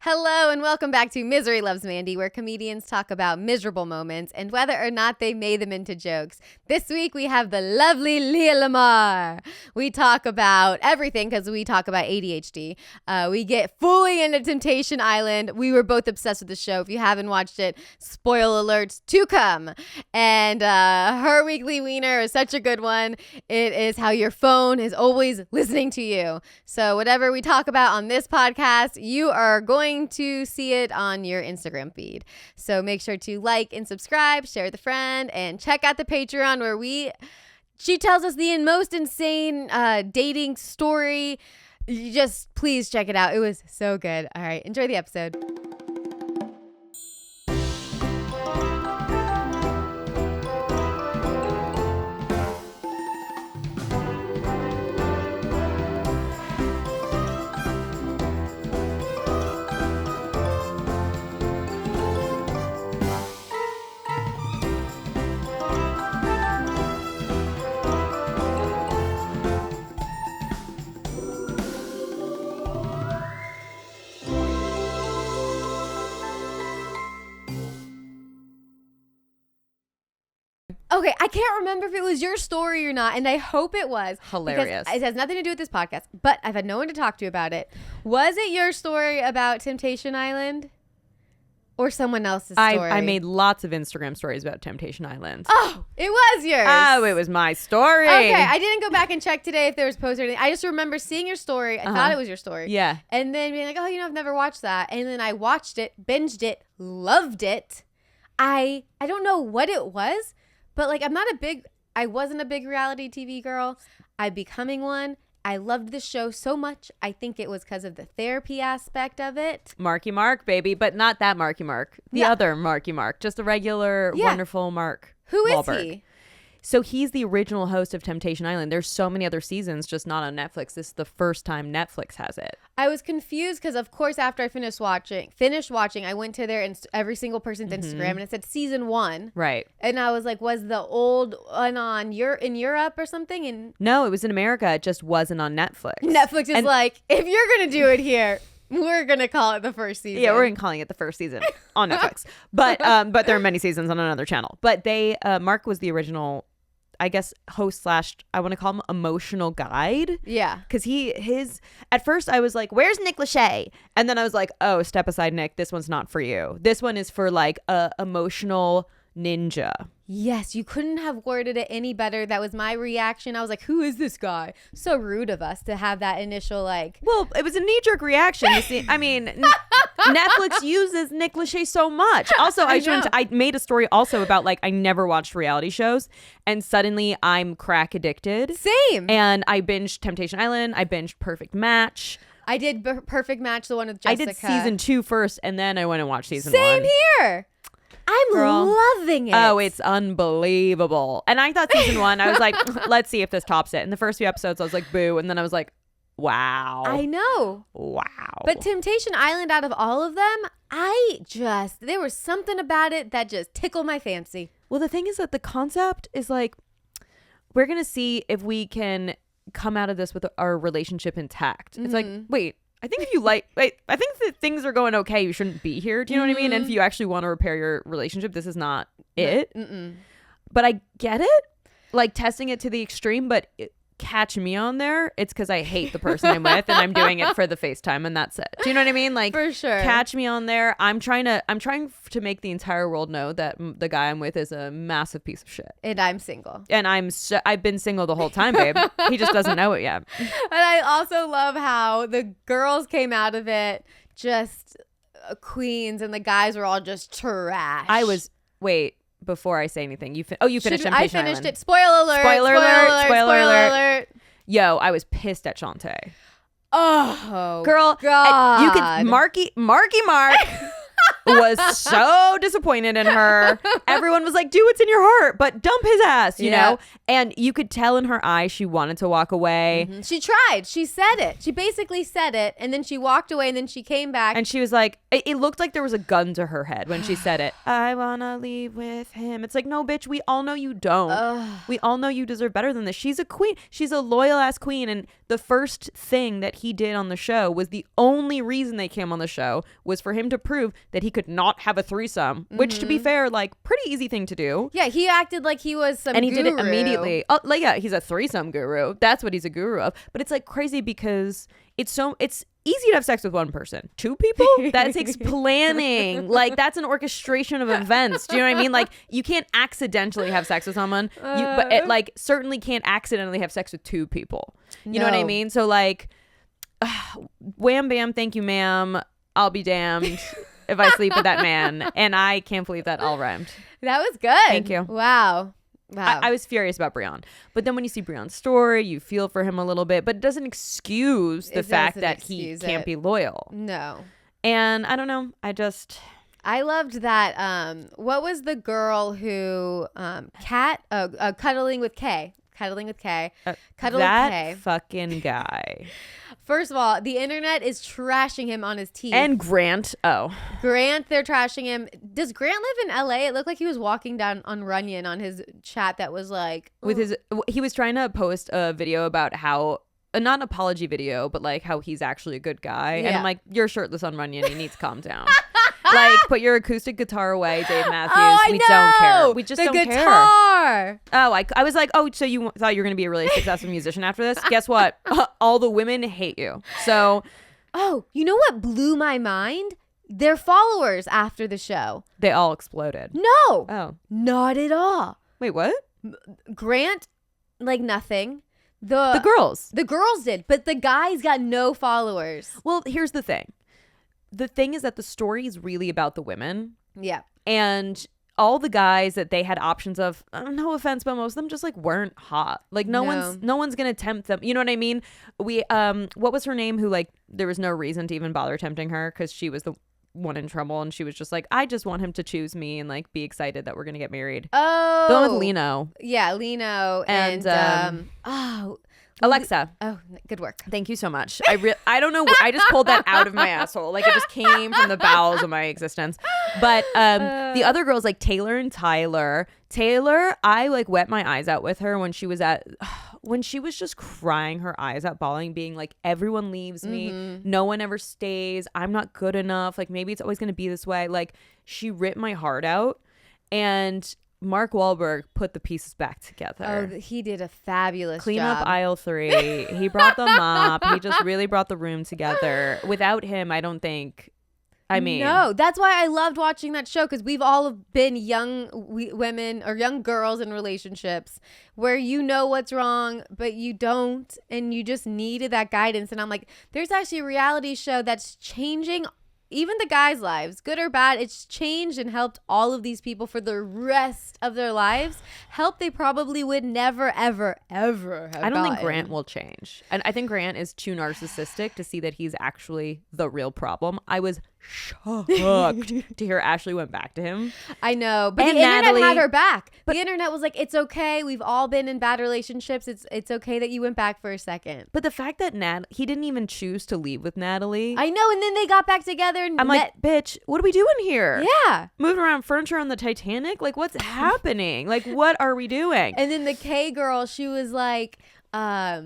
Hello and welcome back to Misery Loves Mandy, where comedians talk about miserable moments and whether or not they made them into jokes. This week we have the lovely Leah Lamarr. We talk about everything because we talk about ADHD. We get fully into Temptation Island. We were both obsessed with the show. If you haven't watched it, spoiler alerts to come. And her weekly Wiener is such a good one. It is how your phone is always listening to you. So whatever we talk about on this podcast, you are going to see it on your Instagram feed. So make sure to like and subscribe, share with a friend, and check out the Patreon where she tells us the most insane dating story. Just please check it out. It was so good. All right, enjoy the episode. Okay, I can't remember if it was your story or not, and I hope it was. Hilarious. It has nothing to do with this podcast, but I've had no one to talk to about it. Was it your story about Temptation Island? Or someone else's story? I made lots of Instagram stories about Temptation Island. Oh, it was yours. Oh, it was my story. Okay, I didn't go back and check today if there was posts or anything. I just remember seeing your story. I thought it was your story. Yeah. And then being like, oh, I've never watched that. And then I watched it, binged it, loved it. I don't know what it was. But I wasn't a big reality TV girl. I'm becoming one. I loved the show so much. I think it was because of the therapy aspect of it. Marky Mark, baby, but not that Marky Mark. The other Marky Mark, just a regular, wonderful Mark. Who is Wahlberg. he? So he's the original host of Temptation Island. There's so many other seasons, just not on Netflix. This is the first time Netflix has it. I was confused because, of course, after I finished watching, I went to their every single person's Instagram and it said season 1. Right. And I was like, was the old one in Europe or something? And No, it was in America. It just wasn't on Netflix. Netflix is like, if you're going to do it here, we're going to call it the first season. Yeah, we're calling it the first season on Netflix. But there are many seasons on another channel. But Mark was the original, I guess, host / I want to call him emotional guide. Yeah. Because at first I was like, where's Nick Lachey? And then I was like, oh, step aside, Nick. This one's not for you. This one is for like a emotional ninja. Yes, you couldn't have worded it any better. That was my reaction. I was like, who is this guy? So rude of us to have that initial like. Well, it was a knee-jerk reaction. You see, I mean, Netflix uses Nick Lachey so much. Also, I made a story also about like I never watched reality shows, and suddenly I'm crack addicted. Same. And I binged Temptation Island. I binged Perfect Match. I did Perfect Match, the one with Jessica. I did season 2 first, and then I went and watched season 1. Same here. I'm loving it. Oh, it's unbelievable. And I thought season 1, I was like, let's see if this tops it. And the first few episodes, I was like, boo. And then I was like, wow. I know. Wow. But Temptation Island, out of all of them, there was something about it that just tickled my fancy. Well, the thing is that the concept is like, we're going to see if we can come out of this with our relationship intact. It's like, wait. I think I think that things are going okay. You shouldn't be here. Do you know what I mean? And if you actually want to repair your relationship, this is not it. But I get it. Like testing it to the extreme, but catch me on there. It's because I hate the person I'm with and I'm doing it for the FaceTime and that's it. Do you know what I mean? Like for sure. Catch me on there. I'm trying to make the entire world know that the guy I'm with is a massive piece of shit. And I'm single. And I've been single the whole time, babe. He just doesn't know it yet. And I also love how the girls came out of it just queens and the guys were all just trash. Before I say anything, you finished Temptation I finished Island. it. Spoiler alert. Spoiler alert. Yo, I was pissed at Shantae. Oh, girl, God. you could Marky Mark was so disappointed in her. Everyone was like, do what's in your heart, but dump his ass, you know? And you could tell in her eyes she wanted to walk away. She tried. She said it. She basically said it, and then she walked away, and then she came back. And she was like, it looked like there was a gun to her head when she said it. I want to leave with him. It's like, no, bitch, we all know you don't. We all know you deserve better than this. She's a queen. She's a loyal ass queen. And the first thing that he did on the show was the only reason they came on the show was for him to prove that he could not have a threesome, which to be fair, like pretty easy thing to do. Yeah, he acted like he was some and he guru. did it immediately. Oh, like, yeah, he's a threesome guru. That's what he's a guru of. But it's like crazy because it's easy to have sex with one person. Two people? That takes planning. Like, that's an orchestration of events. Do you know what I mean? Like, you can't accidentally have sex with someone. But it, like, certainly can't accidentally have sex with two people. You know what I mean? So, like, wham bam, thank you, ma'am. I'll be damned if I sleep with that man. And I can't believe that all rhymed. That was good. Thank you. Wow. I was furious about Breon. But then when you see Breon's story, you feel for him a little bit, but it doesn't excuse the fact that he can't be loyal. No. And I don't know. I loved that. What was the girl who cuddling with Kay? Cuddling with Kay. That fucking guy. First of all, the internet is trashing him on his teeth. And Grant. Oh. Grant, they're trashing him. Does Grant live in LA? It looked like he was walking down on Runyon on his chat that was like... He was trying to post a video about how... not an apology video, but like how he's actually a good guy. Yeah. And I'm like, you're shirtless on Runyon. You need to calm down. Like, put your acoustic guitar away, Dave Matthews. We don't care. We just don't care. Oh, I was like, oh, so you thought you were going to be a really successful musician after this? Guess what? All the women hate you. So. Oh, you know what blew my mind? Their followers after the show. They all exploded. No. Oh. Not at all. Wait, what? Grant, like nothing. The girls. The girls did, but the guys got no followers. Well, here's the thing. The thing is that the story is really about the women. Yeah. And all the guys that they had options of, no offense, but most of them just like weren't hot. Like no one's gonna tempt them. You know what I mean? We what was her name who like there was no reason to even bother tempting her because she was the one in trouble and she was just like, I just want him to choose me and like be excited that we're gonna get married. Oh, the one with Lino. Yeah, Lino and Alexa. Oh, good work. Thank you so much. I don't know. I just pulled that out of my asshole. Like it just came from the bowels of my existence. But the other girls like Taylor and Tyler. Taylor, I like wet my eyes out with her when she was just crying her eyes out, bawling, being like, everyone leaves me. No one ever stays. I'm not good enough. Like maybe it's always going to be this way. Like she ripped my heart out. And Mark Wahlberg put the pieces back together. Oh, he did a fabulous Clean job. up aisle 3. He brought the mop. He just really brought the room together. Without him, I don't think... No, that's why I loved watching that show because we've all been young women or young girls in relationships where you know what's wrong, but you don't, and you just needed that guidance. And I'm like, there's actually a reality show that's changing even the guys' lives, good or bad. It's changed and helped all of these people for the rest of their lives. Help they probably would never, ever, ever have I don't think gotten. Grant will change. And I think Grant is too narcissistic to see that he's actually the real problem. I was shocked to hear Ashley went back to him. I know, but and the Natalie, internet had her back. The internet was like, it's okay. We've all been in bad relationships. It's okay that you went back for a second. But the fact that he didn't even choose to leave with Natalie. I know, and then they got back together. And I'm like, bitch, what are we doing here? Yeah. Moving around furniture on the Titanic? Like, what's happening? Like, what are we doing? And then the K girl, she was like, I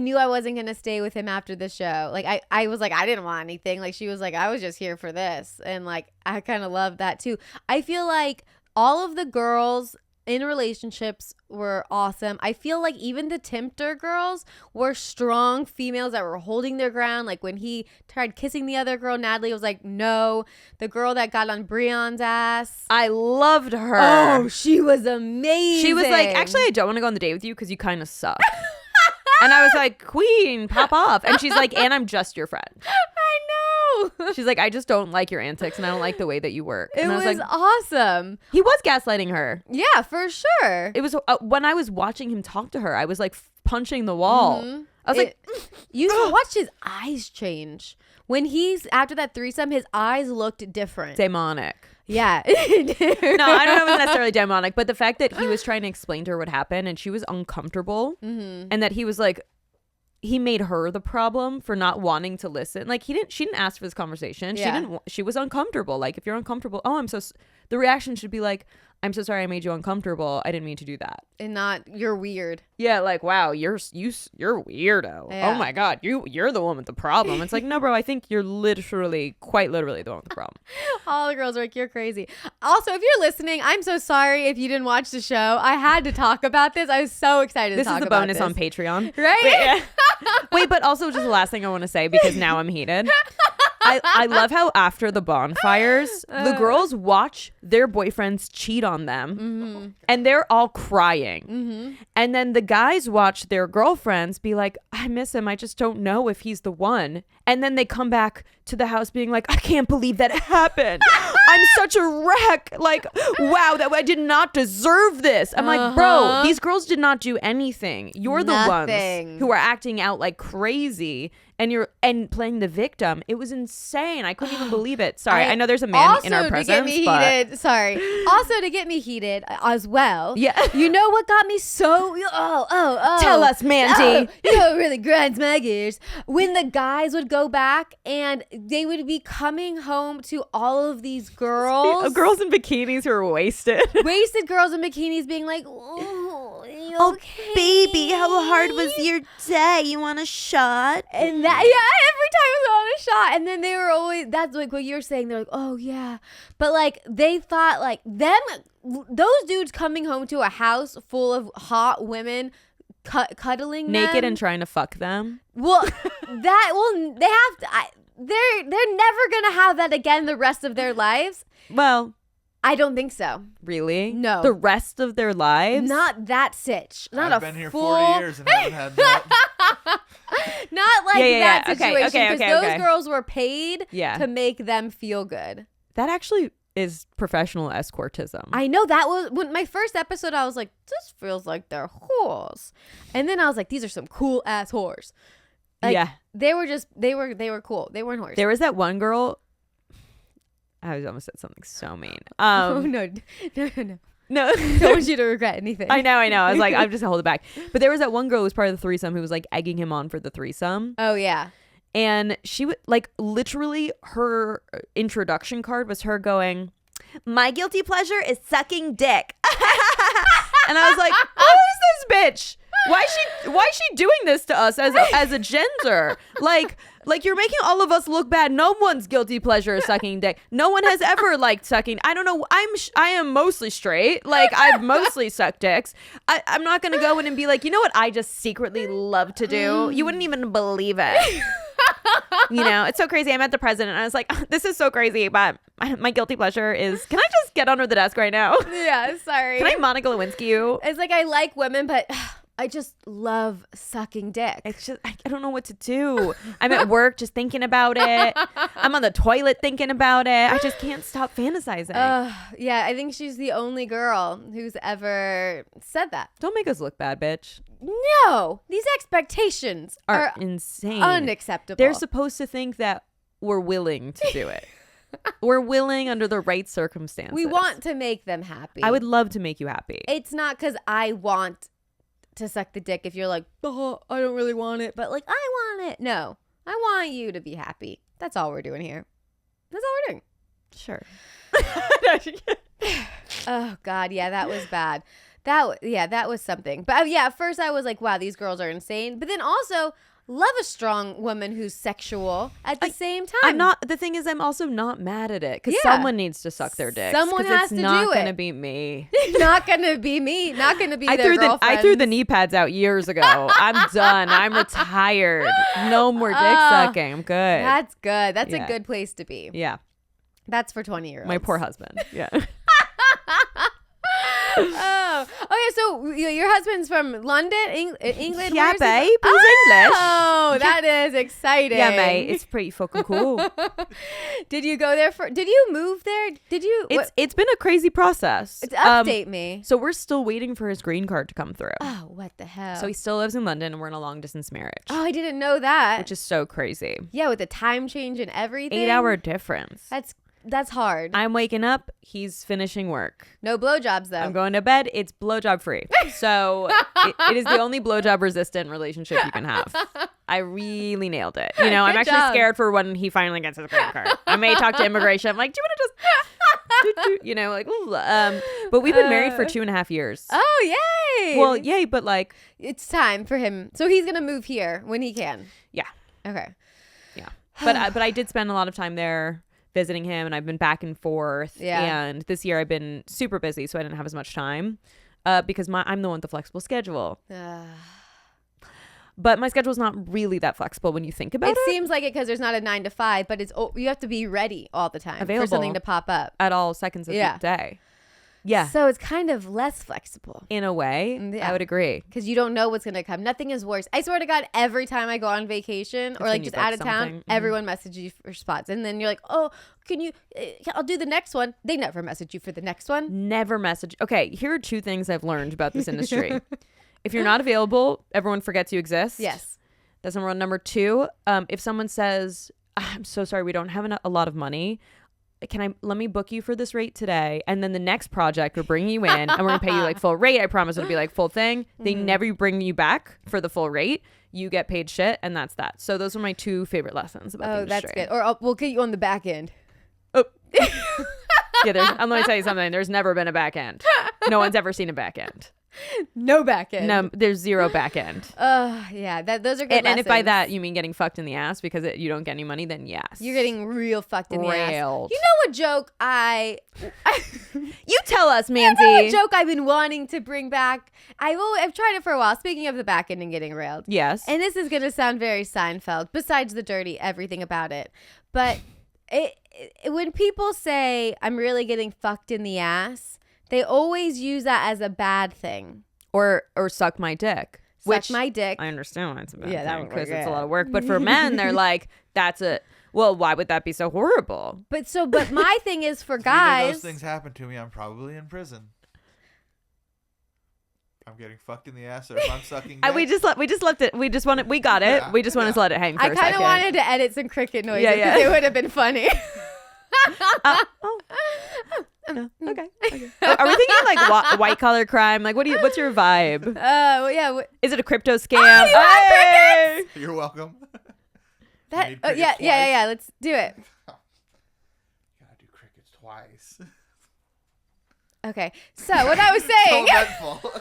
knew I wasn't going to stay with him after the show. Like, I was like, I didn't want anything. Like, she was like, I was just here for this. And like, I kind of love that too. I feel like all of the girls in relationships were awesome. I feel like even the Tempter girls were strong females that were holding their ground. Like when he tried kissing the other girl, Natalie was like, no. The girl that got on Breon's ass, I loved her. Oh, she was amazing. She was like, actually, I don't want to go on the date with you because you kind of suck. And I was like, queen, pop off. And she's like, and I'm just your friend. I know. She's like, I just don't like your antics and I don't like the way that you work. It and was I was like, awesome. He was gaslighting her. Yeah, for sure. It was when I was watching him talk to her, I was like punching the wall. I was like, you watched his eyes change. When he's after that threesome, his eyes looked different. demonic. Yeah. No, I don't know if it's necessarily demonic, but the fact that he was trying to explain to her what happened and she was uncomfortable, and that he was like, he made her the problem for not wanting to listen. Like she didn't ask for this conversation. Yeah. She was uncomfortable. Like, if you're uncomfortable, the reaction should be like, I'm so sorry I made you uncomfortable. I didn't mean to do that. And not, you're weird. Yeah, like, wow, you're weirdo. Yeah. Oh my God, you're the one with the problem. It's like, no, bro, I think you're quite literally the one with the problem. All the girls are like, you're crazy. Also, if you're listening, I'm so sorry if you didn't watch the show. I had to talk about this. I was so excited to talk about this. This is the bonus on Patreon. Right? Wait, but also just the last thing I want to say, because now I'm heated. I love how after the bonfires, the girls watch their boyfriends cheat on them, and they're all crying. And then the guys watch their girlfriends be like, I miss him. I just don't know if he's the one. And then they come back to the house being like, I can't believe that happened. I'm such a wreck. Like, wow, that I did not deserve this. I'm like, bro, these girls did not do anything. You're the ones who are acting out like crazy. And playing the victim. It was insane. I couldn't even believe it. Sorry, I know there's a man in our presence. Also to get me heated. Sorry. Also to get me heated as well. Yeah. You know what got me so? Tell us, Mandy. You know what really grinds my gears? When the guys would go back and they would be coming home to all of these girls. Girls in bikinis who are wasted. Wasted girls in bikinis being like, oh, okay. Baby, how hard was your day? You want a shot? And that, every time it was on a shot. And then they were always, that's like what you're saying. They're like, oh yeah. But like, they thought like those dudes coming home to a house full of hot women cuddling naked them, and trying to fuck them. Well, they have to, they're never going to have that again the rest of their lives. Well, I don't think so. Really? No. The rest of their lives? Not that sitch. Not I've a been here full... 40 years and haven't had that. Not like that situation. Okay, Because those girls were paid Yeah. to make them feel good. That actually is professional escortism. I know that was when my first episode. I was like, this feels like they're whores, and then I was like, these are some cool ass whores. Like, yeah. They were cool. They weren't whores. There was that one girl. I almost said something so mean. Oh no. No. Don't want you to regret anything. I know. I was like, I'm just hold it back. But there was that one girl who was part of the threesome who was like egging him on for the threesome. Oh yeah. And she would like literally her introduction card was her going, my guilty pleasure is sucking dick. And I was like, who is this bitch? Why is she doing this to us as a gender? Like you're making all of us look bad. No one's guilty pleasure is sucking dick. No one has ever liked sucking. I don't know. I am mostly straight. Like I've mostly sucked dicks. I'm not gonna go in and be like, you know what I just secretly love to do? You wouldn't even believe it. You know, it's so crazy. I met the president and I was like, this is so crazy, but my guilty pleasure is, can I just get under the desk right now? Yeah, sorry. Can I Monica Lewinsky you? It's like I like women, but I just love sucking dick. It's just, I don't know what to do. I'm at work just thinking about it. I'm on the toilet thinking about it. I just can't stop fantasizing. Yeah, I think she's the only girl who's ever said that. Don't make us look bad, bitch. No, these expectations are insane. Unacceptable. They're supposed to think that we're willing to do it. We're willing under the right circumstances. We want to make them happy. I would love to make you happy. It's not because I want to suck the dick if you're like, oh, I don't really want it, but like, I want it. No, I want you to be happy. That's all we're doing here. That's all we're doing. Sure. Oh God, yeah, that was bad. That was something. But yeah, at first I was like, wow, these girls are insane. But then also love a strong woman who's sexual at the same time. The thing is, I'm also not mad at it because someone needs to suck their dick. Someone has to do it. It's not going to be me. Not going to be me. Not going to be their girlfriend. I threw the knee pads out years ago. I'm done. I'm retired. No more dick sucking. I'm good. That's good. That's a good place to be. Yeah. That's for 20-year-olds. My poor husband. Yeah. Oh, okay. So your husband's from London, England. Yeah, Where's he babe. from? He's English. Oh, that is exciting. Yeah, mate. It's pretty fucking cool. Did you go there did you move there? Did you? It's been a crazy process. Update me. So we're still waiting for his green card to come through. Oh, what the hell? So he still lives in London and we're in a long distance marriage. Oh, I didn't know that. Which is so crazy. Yeah, with the time change and everything. 8-hour difference. That's hard. I'm waking up. He's finishing work. No blowjobs though. I'm going to bed. It's blowjob free. So it is the only blowjob resistant relationship you can have. I really nailed it. You know, I'm actually scared for when he finally gets his green card. I may talk to immigration. I'm like, do you want to just, you know, like, ooh, but we've been married for 2.5 years. Oh, yay. Well, yay, but like, it's time for him. So he's going to move here when he can. Yeah. Okay. Yeah. But I did spend a lot of time there visiting him, and I've been back and forth. Yeah. And this year I've been super busy, so I didn't have as much time because I'm the one with the flexible schedule. But my schedule's not really that flexible when you think about it. It seems like it because there's not a 9 to 5, but you have to be ready all the time Available for something to pop up at all seconds of the day. Yeah. So it's kind of less flexible. In a way, Yeah. I would agree. Because you don't know what's going to come. Nothing is worse. I swear to God, every time I go on vacation or like just out of town, everyone messages you for spots. And then you're like, oh, can you, I'll do the next one. They never message you for the next one. Never message. Okay, here are 2 things I've learned about this industry. If you're not available, everyone forgets you exist. Yes. That's number 1. Number 2, if someone says, I'm so sorry, we don't have a lot of money. Let me book you for this rate today. And then the next project, we're bringing you in and we're going to pay you like full rate. I promise it'll be like full thing. They never bring you back for the full rate. You get paid shit. And that's that. So those are my 2 favorite lessons about the industry. That's good. Or we'll get you on the back end. Oh. Yeah, let me tell you something. There's never been a back end. No one's ever seen a back end. No back end. No, there's 0 back end. Yeah, those are good And if by that you mean getting fucked in the ass because you don't get any money, then yes. You're getting real fucked in the ass. Railed. You know what joke You tell us, Manzi. You know what joke I've been wanting to bring back? I've tried it for a while. Speaking of the back end and getting railed. Yes. And this is going to sound very Seinfeld, besides the dirty everything about it. But when people say, I'm really getting fucked in the ass, they always use that as a bad thing. Or suck my dick. Suck my dick. I understand why it's a bad that thing would because work, it's a yeah. lot of work. But for men, they're like, well, why would that be so horrible? But my thing is for If guys. either of those things happen to me, I'm probably in prison. I'm getting fucked in the ass, or if I'm sucking dick. We just left it. We got it. Yeah, we just wanted to let it hang for I a second. kind of wanted to edit some cricket noises Yeah, because it would have been funny. Okay. Are we thinking like white collar crime? Like, what's your vibe? Yeah. Is it a crypto scam? Oh, you want crickets? You're welcome. That, need yeah, crickets yeah. Let's do it. Gotta do crickets twice. Okay. So what I was saying. So eventful.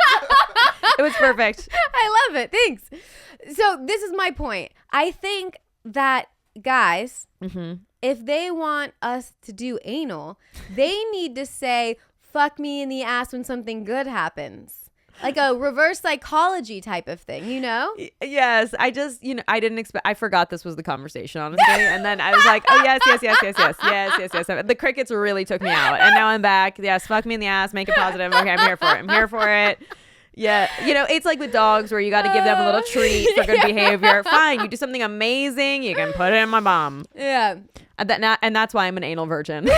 It was perfect. I love it. Thanks. So this is my point. I think that guys, if they want us to do anal, they need to say, fuck me in the ass when something good happens. Like a reverse psychology type of thing, you know? Yes. I just, I didn't expect, I forgot this was the conversation, honestly. And then I was like, oh, yes. The crickets really took me out. And now I'm back. Yes. Fuck me in the ass. Make it positive. Okay. I'm here for it. Yeah. It's like with dogs where you got to give them a little treat for good behavior. Fine. You do something amazing. You can put it in my bum. Yeah. And that's why I'm an anal virgin.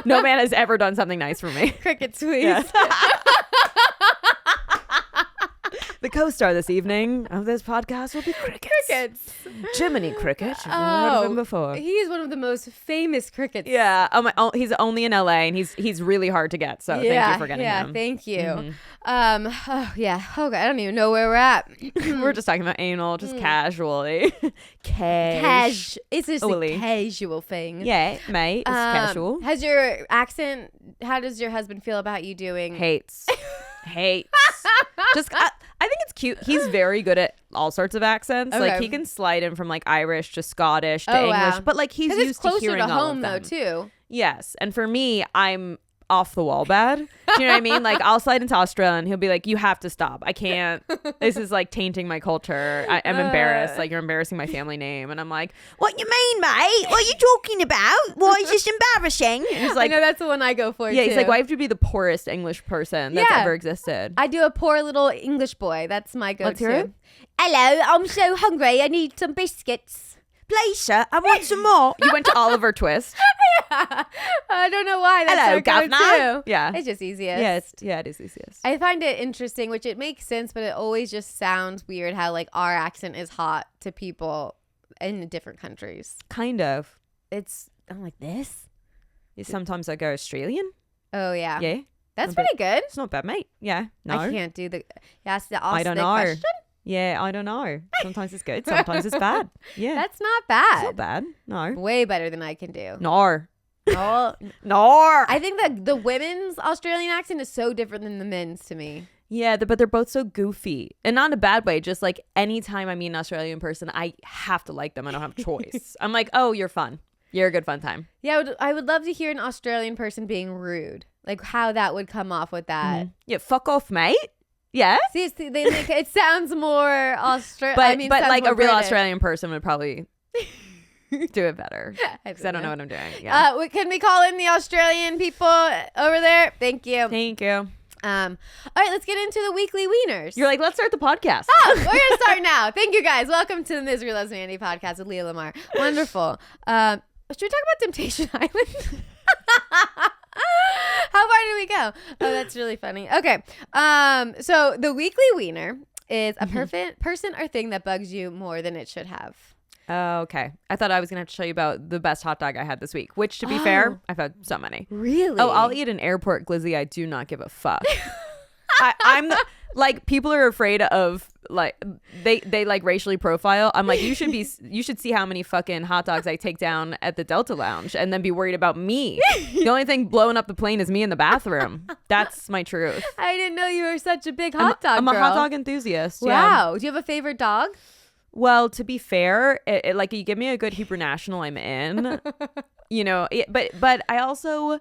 No man has ever done something nice for me. Cricket squeeze. Yes. The co-star this evening of this podcast will be Crickets. Jiminy Cricket. Have you heard of him before? He is one of the most famous crickets. Yeah. He's only in LA and he's really hard to get. So thank you for getting him. Yeah, thank you. Mm-hmm. Oh, yeah. Okay, I don't even know where we're at. We're just talking about anal, just casually. It's just a casual thing. Yeah, mate. It's casual. Has your accent, how does your husband feel about you doing? Hates. Just I think it's cute. He's very good at all sorts of accents. Okay. Like he can slide in from like Irish to Scottish to Oh, English, wow. but like he's 'Cause it's used to closer hearing to all home of them. though too. Yes, and for me, I'm off the wall bad. Do you know what I mean? Like I'll slide into Australia and he'll be like, you have to stop. I can't. This is like tainting my culture. I'm embarrassed. Like you're embarrassing my family name. And I'm like, What you mean, mate? What are you talking about? Why is this embarrassing? and he's I like, know that's the one I go for. yeah, too. he's like, why have you to be the poorest English person that's Yeah. ever existed? I do a poor little English boy. That's my go-to. Let's hear it. Hello, I'm so hungry. I need some biscuits. Please, sir, I want some more. You went to Oliver Twist. I don't know why. That's Hello, our go-to. governor. Yeah. It's just easiest. Yeah, it is easiest. I find it interesting, which it makes sense, but it always just sounds weird how like our accent is hot to people in different countries. Kind of. I'm like this. Sometimes I go Australian. Oh yeah. Yeah. That's a bit- pretty good. It's not bad, mate. Yeah. No. I can't do the. Yes, the I ask don't the know. question. Yeah, I don't know. Sometimes it's good. Sometimes it's bad. Yeah. That's not It's bad. not bad. No. Way better than I can do. No. Oh, No. I think that the women's Australian accent is so different than the men's to me. Yeah, but they're both so goofy. And not in a bad way. Just like anytime I meet an Australian person, I have to like them. I don't have a choice. I'm like, oh, you're fun. You're a good fun time. Yeah, I would love to hear an Australian person being rude. Like how that would come off with that. Yeah, fuck off, mate. Yeah. See, they make, it sounds more Australian. But sounds like more a real British. Australian person would probably do it better. Because I don't know what I'm doing. Yeah. Can we call in the Australian people over there? Thank you. Thank you. All right, let's get into the weekly wieners. You're like, let's start the podcast. Oh, we're gonna start now. Thank you guys. Welcome to the Misery Loves Mandy podcast with Leah Lamar. Wonderful. Should we talk about Temptation Island? How far did we go? Oh, that's really funny. Okay. So the weekly wiener is a person or thing that bugs you more than it should have. Oh, okay. I thought I was going to have to show you about the best hot dog I had this week, which to be fair, I've had so many. Really? Oh, I'll eat an airport glizzy. I do not give a fuck. I'm the, like, people are afraid of like they like racially profile. I'm like, you should see how many fucking hot dogs I take down at the Delta Lounge and then be worried about me. The only thing blowing up the plane is me in the bathroom. That's my truth. I didn't know you were such a big hot dog I'm girl. a hot dog enthusiast. Yeah. Wow. Do you have a favorite dog? Well, to be fair, like you give me a good Hebrew National, I'm in. You know, but I also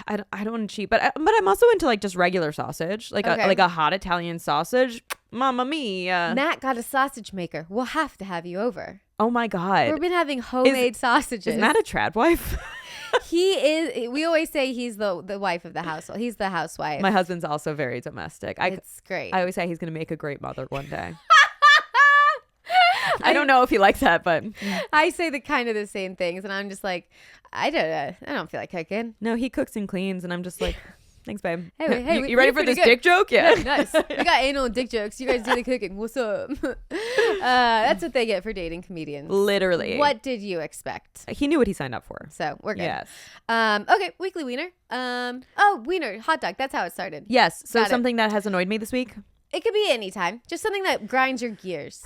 I don't want to cheat, but I'm also into like just regular sausage, like Okay. a hot Italian sausage. Mamma mia! Matt got a sausage maker. We'll have to have you over. Oh my god! We've been having homemade sausages. Is Matt a trad wife? He is. We always say he's the wife of the household. He's the housewife. My husband's also very domestic. It's great. I always say he's gonna make a great mother one day. I don't know if he likes that, but I say the same things, and I'm just like, I don't feel like cooking. no, he cooks and cleans, and I'm just like, thanks, babe. Hey, you ready for this dick joke? Yeah. Nice. We got anal and dick jokes. You guys do the cooking. What's up? That's what they get for dating comedians. Literally. What did you expect? He knew what he signed up for. So we're good. Yes. Okay, weekly wiener. Wiener, hot dog. That's how it started. Yes. So Got it. something that has annoyed me this week. It could be any time. Just something that grinds your gears.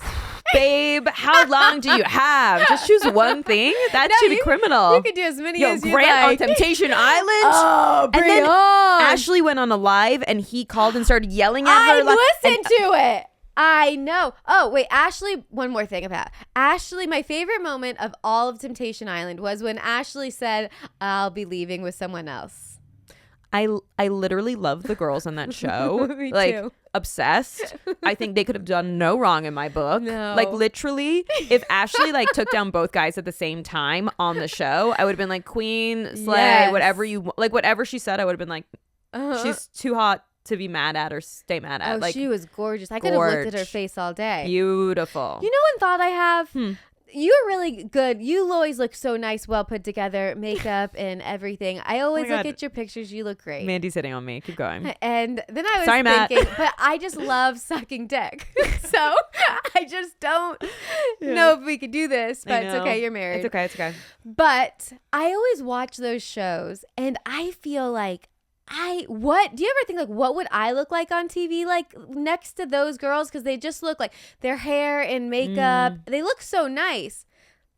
Babe, how long do you have? Just choose one thing? That should be criminal. You could do as many Yo, as you Grant like. on Temptation Island. Oh, and then on. Ashley went on a live and he called and started yelling at her. I listened to it. I know. Oh, wait, Ashley, one more thing about Ashley. My favorite moment of all of Temptation Island was when Ashley said, I'll be leaving with someone else. I literally love the girls on that show. Me like too. obsessed. I think they could have done no wrong in my book. No. Like literally, if Ashley like took down both guys at the same time on the show, I would have been like, Queen, slay, Yes. whatever you like, whatever she said, I would have been like, Uh-huh. she's too hot to be mad at or stay mad at. Oh, Like she was gorgeous. I could have looked at her gorge. face all day. Beautiful. You know one thought I have? You're really good. You always look so nice, well put together, makeup and everything. I always look God. at your pictures. You look great. Mandy's hitting on me. Keep going. And then I was Sorry, Matt. thinking, but I just love sucking dick. So I just don't know if we could do this, I but it's know. okay. You're married. It's okay. It's okay. But I always watch those shows and I feel like do you ever think like what would I look like on TV like next to those girls? Because they just look like their hair and makeup. They look so nice.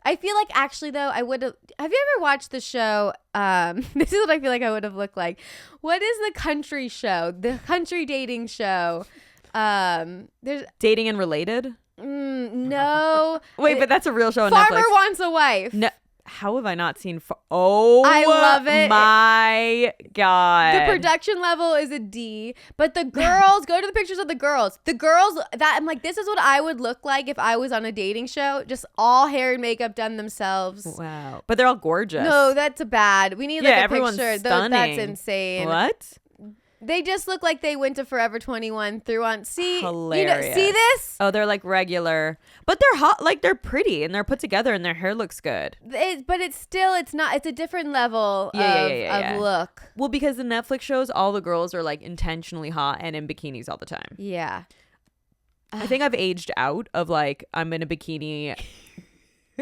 I feel like actually though have you ever watched the show this is what I feel like I would have looked like. What is the country show? The country dating show. There's Dating and Related. no. Wait, but that's a real show on Farmer Netflix. Wants a Wife. No. how have I not seen? I love it. My God. The production level is a D, but the girls, go to the pictures of the girls. The girls that I'm like, this is what I would look like if I was on a dating show. Just all hair and makeup done themselves. Wow. But they're all gorgeous. No, that's bad. We need like a everyone's picture. stunning. That's insane. What? They just look like they went to Forever 21, threw on. See, Hilarious. see this? Oh, they're like regular, but they're hot. Like they're pretty and they're put together and their hair looks good. But it's not. It's a different level of look. Well, because the Netflix shows, all the girls are like intentionally hot and in bikinis all the time. Yeah. I think I've aged out of like I'm in a bikini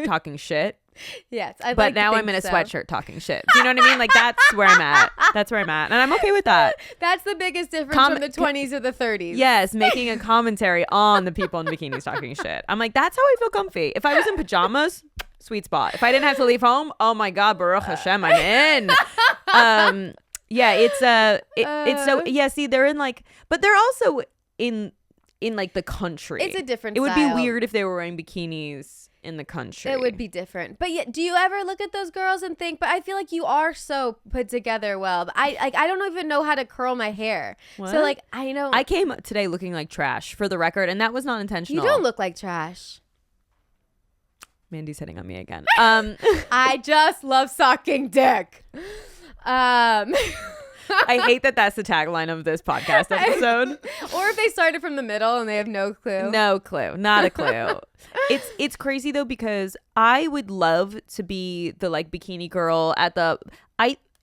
talking shit. Yes, but now I'm in a sweatshirt talking shit. Do you know what I mean? Like that's where I'm at. That's where I'm at, and I'm okay with that. That's the biggest difference from the 20s or the 30s. Yes, making a commentary on the people in bikinis talking shit. I'm like, that's how I feel comfy. If I was in pajamas, sweet spot. If I didn't have to leave home, oh my God, Baruch Hashem, I'm in. Yeah, it's so yeah. See, they're in like, but they're also in like the country. It's a different. It would style. be weird if they were wearing bikinis in the country. It would be different. But yeah, do you ever look at those girls and think, but I feel like you are so put together well. But I don't even know how to curl my hair. What? So like I know I came today looking like trash for the record, and that was not intentional. you don't look like trash. Mandy's hitting on me again. I just love sucking dick. I hate that that's the tagline of this podcast episode. Or if they started from the middle and they have no clue. No clue. Not a clue. It's crazy though, because I would love to be the like bikini girl at the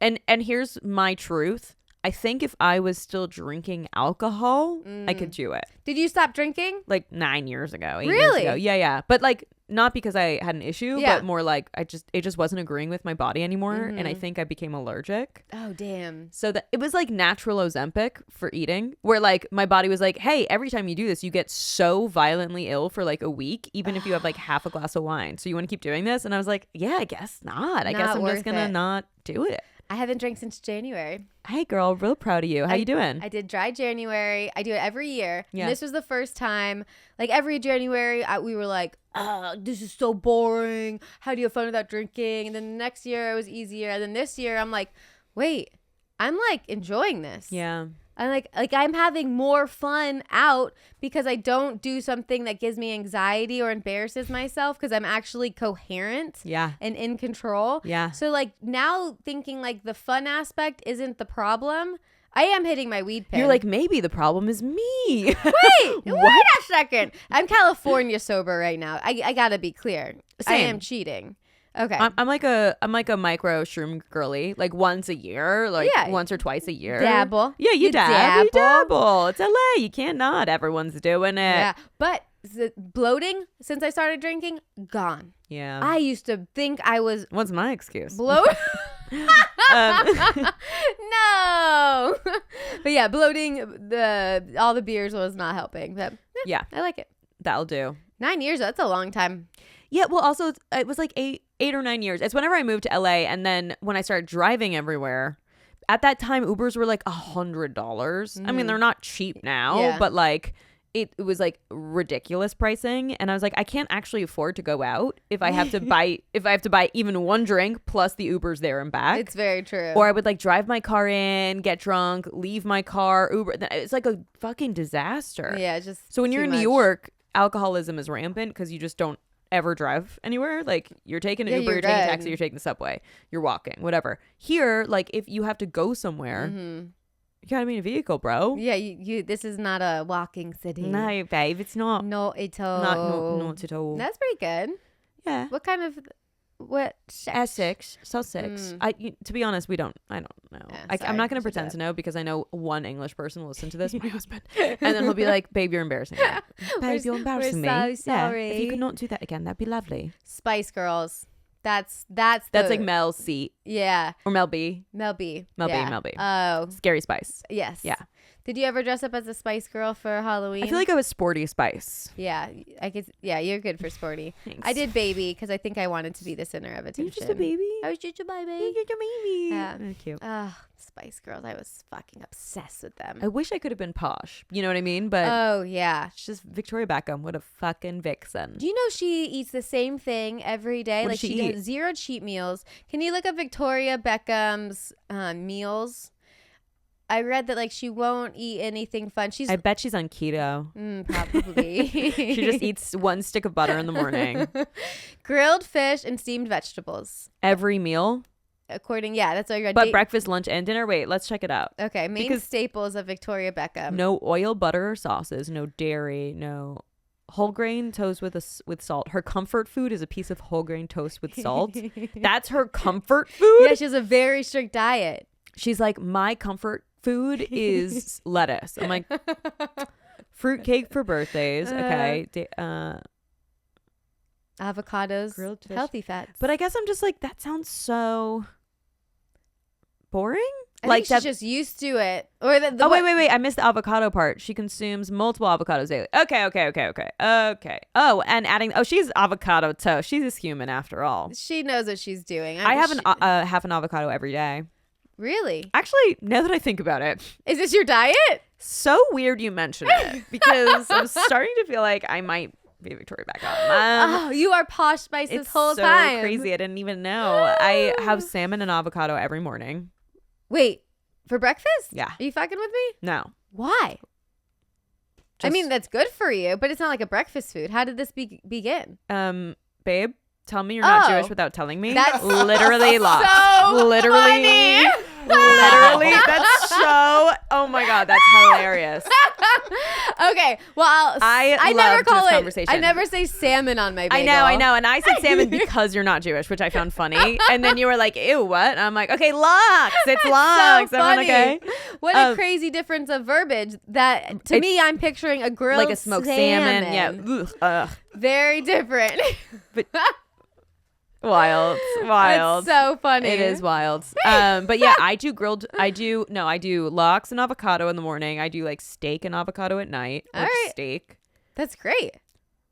and here's my truth. I think if I was still drinking alcohol, I could do it. Did you stop drinking? Like 9 years ago. 8 Really? years ago. Yeah. But like not because I had an issue, Yeah. but more like it just wasn't agreeing with my body anymore, and I think I became allergic. Oh damn. So that it was like natural Ozempic for eating, where like my body was like, hey, every time you do this, you get so violently ill for like a week, even if you have like half a glass of wine. So you want to keep doing this? And I was like, yeah, I guess not. I guess I'm just gonna not do it. I haven't drank since January. Hey girl, real proud of you. How you doing? I did dry January. I do it every year. Yeah. And this was the first time, like every January, we were like, this is so boring. How do you have fun without drinking? And then the next year it was easier. And then this year I'm like, wait, I'm like enjoying this. Yeah. I'm like I'm having more fun out because I don't do something that gives me anxiety or embarrasses myself, because I'm actually coherent and in control. Yeah. So like now thinking like the fun aspect isn't the problem. I am hitting my weed pen. You're like, maybe the problem is me. wait a second. I'm California sober right now. I gotta be clear. I Same. am cheating. Okay. I'm like a micro shroom girly, like once a year, like once or twice a year. Dabble. Yeah, you dabble. You dabble. It's LA. You can't not. Everyone's doing it. Yeah. But the bloating since I started drinking, gone. Yeah. I used to think I was What's my excuse? bloat. No. But yeah, bloating, all the beers was not helping. But Yeah. I like it. That'll do. 9 years, that's a long time. Yeah. Well, also, it was like eight or 9 years. It's whenever I moved to LA, and then when I started driving everywhere. At that time, Ubers were like $100. I mean, they're not cheap now, but like it was like ridiculous pricing. And I was like, I can't actually afford to go out if I have to buy even one drink plus the Ubers there and back. It's very true. Or I would like drive my car in, get drunk, leave my car, Uber. It's like a fucking disaster. Yeah, it's just so when you're in too New much. York, alcoholism is rampant because you just don't ever drive anywhere. Like you're taking an Uber, you're you're taking a good. taxi, you're taking the subway, you're walking, whatever. Here, like if you have to go somewhere, you gotta be in a vehicle, bro. Yeah, you this is not a walking city. No, babe, it's not. Not at all. Not at all. That's pretty good. Yeah. What kind of Sussex. To be honest, I don't know. Yeah, I'm not going to pretend to know because I know one English person will listen to this, my husband, and then he'll be like, "Babe, you're embarrassing me. Babe, you're embarrassing me. so sorry. Yeah, if you could not do that again, that'd be lovely." Spice Girls. That's like Mel's seat. Yeah. Or Mel B. Mel B. Mel B, Yeah. Mel B. Oh. Scary Spice. Yes. Yeah. Did you ever dress up as a Spice Girl for Halloween? I feel like I was sporty Spice. Yeah, I guess. Yeah, you're good for sporty. Thanks. I did baby because I think I wanted to be the center of attention. You're just a baby. I was just a baby. You're just a baby. Yeah. Oh, cute. Spice Girls. I was fucking obsessed with them. I wish I could have been posh. You know what I mean? But Oh yeah. it's just Victoria Beckham. What a fucking vixen. Do you know she eats the same thing every day? What Like does she she eat? does 0 cheat meals. Can you look up Victoria Beckham's meals? I read that like she won't eat anything fun. I bet she's on keto. Probably. She just eats 1 stick of butter in the morning. Grilled fish and steamed vegetables. Every meal. That's what I read. But breakfast, lunch, and dinner. Wait, let's check it out. Okay, main because- staples of Victoria Beckham. No oil, butter, or sauces. No dairy. No whole grain toast with salt. Her comfort food is a piece of whole grain toast with salt. That's her comfort food? Yeah, she has a very strict diet. She's like, my comfort food is lettuce. I'm like, fruitcake for birthdays. Okay. Avocados, Grilled fish. healthy fats. But I guess I'm just like, that sounds so boring. I Like think she's just used to it. Or the wait. I missed the avocado part. She consumes multiple avocados daily. Okay. Oh, and adding. Oh, she's avocado toast. She's just human after all. She knows what she's doing. I have half an avocado every day. Really? Actually, now that I think about it, Is this your diet? so weird you mention it because I'm starting to feel like I might be Victoria Beckham. Oh, you are posh Spice this It's whole so time. crazy. I didn't even know. I have salmon and avocado every morning. Wait, for breakfast? Yeah. Are you fucking with me? No. Why? I Just- mean, that's good for you, but it's not like a breakfast food. How did this begin? Babe, tell me you're not Oh. Jewish without telling me. That's literally lost. so literally. funny. Literally. That's so. Oh my God, that's hilarious. Okay, well, I never loved call this it. conversation. I never say salmon on my bagel. I know. And I said salmon because you're not Jewish, which I found funny. And then you were like, ew, what? And I'm like, okay, lox. It's lox. So Everyone funny. okay? What a crazy difference of verbiage. That to me, I'm picturing a grilled Like a smoked salmon. Yeah. Ugh. Very different. Wild. It's so funny. It is wild. But yeah, I do lox and avocado in the morning. I do like steak and avocado at night. Or All right. steak. That's great.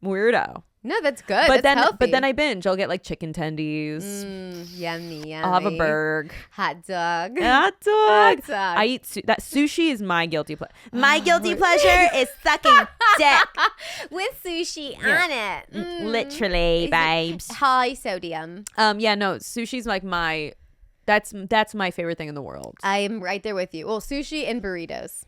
Weirdo. No, that's good. But that's then healthy. I binge. I'll get like chicken tendies. Yummy. I'll have a burg. Hot dog. Hot dog. Hot dog. I eat that sushi is my guilty pleasure. My guilty pleasure is sucking dick. With sushi on it. Literally, babes. High sodium. Yeah, no, sushi's like that's my favorite thing in the world. I am right there with you. Well, sushi and burritos.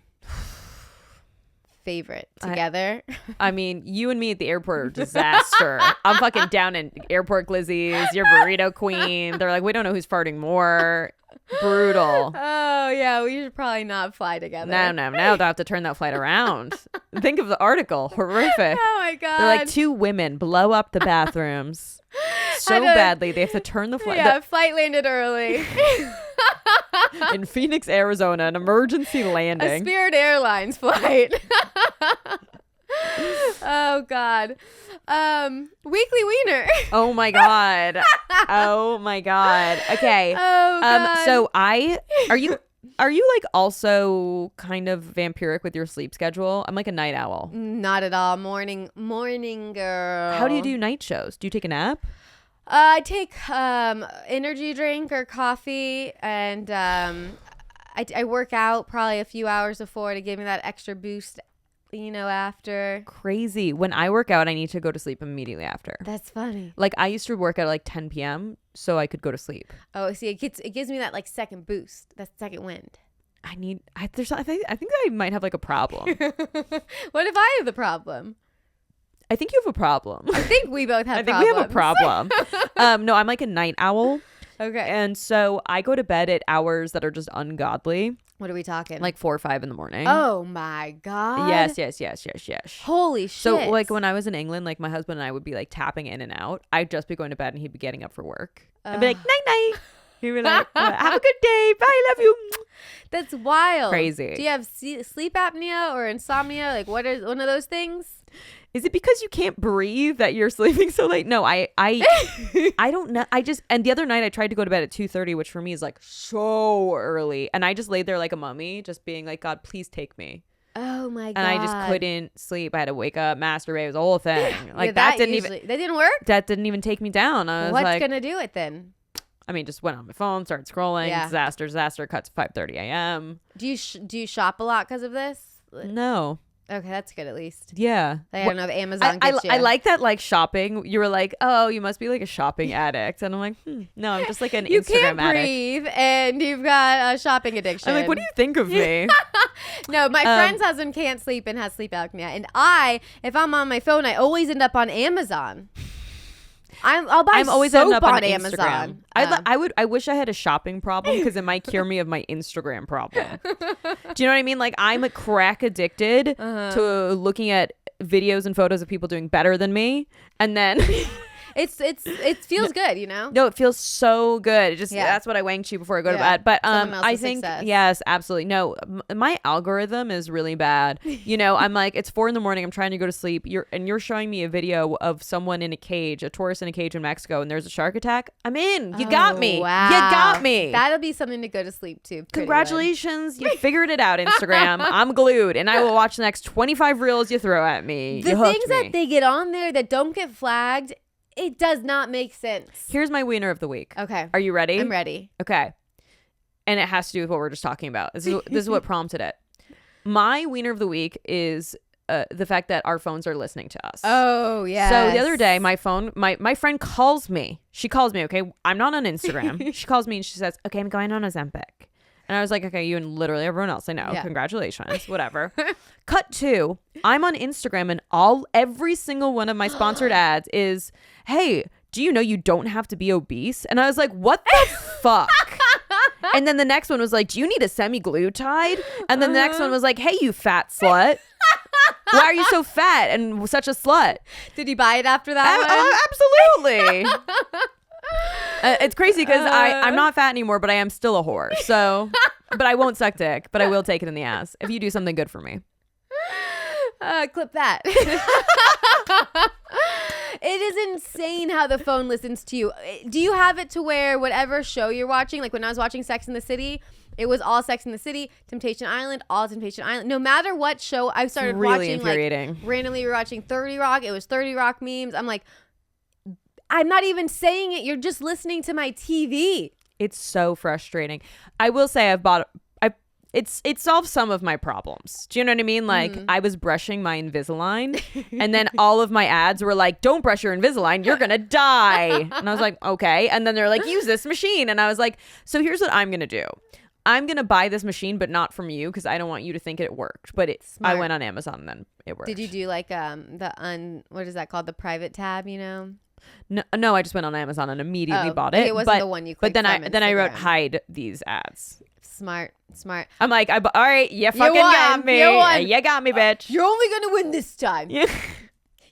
Favorite together. I mean, you and me at the airport are a disaster. I'm fucking down in airport glizzies. You're burrito queen. They're like, we don't know who's farting more. Brutal. Oh yeah, we should probably not fly together. No. They'll have to turn that flight around. Think of the article. Horrific. Oh my god. They're like, 2 women blow up the bathrooms so badly they have to turn the flight. Yeah, flight landed early. In Phoenix, Arizona, an emergency A landing. Spirit Airlines flight. Oh god. Weekly Wiener. Oh my god. Oh my god. Okay. Oh god. So are you like also kind of vampiric with your sleep schedule? I'm like a night owl. Not at all. Morning girl. How do you do night shows? Do you take a nap? I take energy drink or coffee, and I work out probably a few hours before to give me that extra boost, after. Crazy. When I work out, I need to go to sleep immediately after. That's funny. Like I used to work at like 10 p.m. so I could go to sleep. Oh, see, it gives me that like second boost, that second wind. I think I might have like a problem. What if I have the problem? I think you have a problem. I think we both have I think problems. we have a problem. No, I'm like a night owl. Okay. And so I go to bed at hours that are just ungodly, What are we talking? like 4 or 5 in the morning. Oh my god. Yes. Holy shit. So like when I was in England, like my husband and I would be like tapping in and out. I'd just be going to bed and he'd be getting up for work. I'd be like, night night. He'd be like, have a good day. Bye. Love you. That's wild. Crazy. Do you have sleep apnea or insomnia? Like what is one of those things? is it because you can't breathe that you're sleeping so late? No, I don't know. And the other night I tried to go to bed at 2:30, which for me is like so early. And I just laid there like a mummy, just being like, God, please take me. Oh my God. And I just couldn't sleep. I had to wake up, masturbate. It was a whole thing. Like Yeah, that didn't work? That didn't even take me down. I was What's like, gonna do it then? I mean, just went on my phone, started scrolling. Yeah. Disaster. Cut to 5:30 a.m. Do you shop a lot because of this? No. Okay, that's good at least. Yeah. I don't know if Amazon gets you. I like that, like, shopping. You were like, oh, you must be like a shopping addict. And I'm like, no, I'm just like an you Instagram can't addict. breathe and you've got a shopping addiction. I'm like, what do you think of me? No, my friend's husband can't sleep and has sleep apnea. And if I'm on my phone, I always end up on Amazon. I'll buy always soap ending up on on Amazon. I wish I had a shopping problem because it might cure me of my Instagram problem. Do you know what I mean? Like, I'm a crack addicted to looking at videos and photos of people doing better than me, and then it feels good, you know? no, it feels so good. It just Yeah. that's what I wang to before I go to Yeah. bed. But Someone else's I think success. yes, absolutely. No, my algorithm is really bad. You know, I'm like, it's 4 a.m. I'm trying to go to sleep. You're showing me a video of someone in a cage, a tourist in a cage in Mexico, and there's a shark attack. I'm in. You got me. Wow. You got me. That'll be something to go to sleep to. pretty Congratulations, you figured it out, Instagram. I'm glued, and I will watch the next 25 reels you throw at me. much. The You hooked things me. that they get on there that don't get flagged, it does not make sense. Here's my wiener of the week. Okay. Are you ready? I'm ready. Okay. And it has to do with what we're just talking about. This is what prompted it. My wiener of the week is the fact that our phones are listening to us. Oh, yeah. So the other day, my phone, my friend calls me. She calls me, okay? I'm not on Instagram. She calls me and she says, okay, I'm going on Ozempic. And I was like, okay, you and literally everyone else I know. Yeah. Congratulations, whatever. Cut to, I'm on Instagram and every single one of my sponsored ads is, hey, do you know you don't have to be obese? And I was like, what the fuck? And then the next one was like, do you need a semi-glutide? And then the next one was like, hey, you fat slut. Why are you so fat and such a slut? Did you buy it after that one? Absolutely. It's crazy because I'm not fat anymore, but I am still a whore. So, but I won't suck dick, but I will take it in the ass if you do something good for me. Clip that. It is insane how the phone listens to you. Do you have it to where whatever show you're watching, like when I was watching Sex in the City, it was all Sex in the City, Temptation Island, all Temptation Island. No matter what show I started really watching, infuriating. like randomly we were watching 30 Rock, it was 30 Rock memes. I'm like, I'm not even saying it. You're just listening to my TV. It's so frustrating. I will say it solved some of my problems. Do you know what I mean? Like I was brushing my Invisalign and then all of my ads were like, don't brush your Invisalign, you're gonna die. And I was like, okay. And then they're like, use this machine. And I was like, so here's what I'm gonna do. I'm gonna buy this machine, but not from you because I don't want you to think it worked. But I went on Amazon and then it worked. Did you do like what is that called? The private tab, you know? No, I just went on Amazon and immediately bought it. It wasn't the one you clicked But then from I wrote Instagram. hide these ads. Smart. I'm like, all right, you fucking got won. me. You won. You got me, bitch. You're only gonna win this time. Yeah.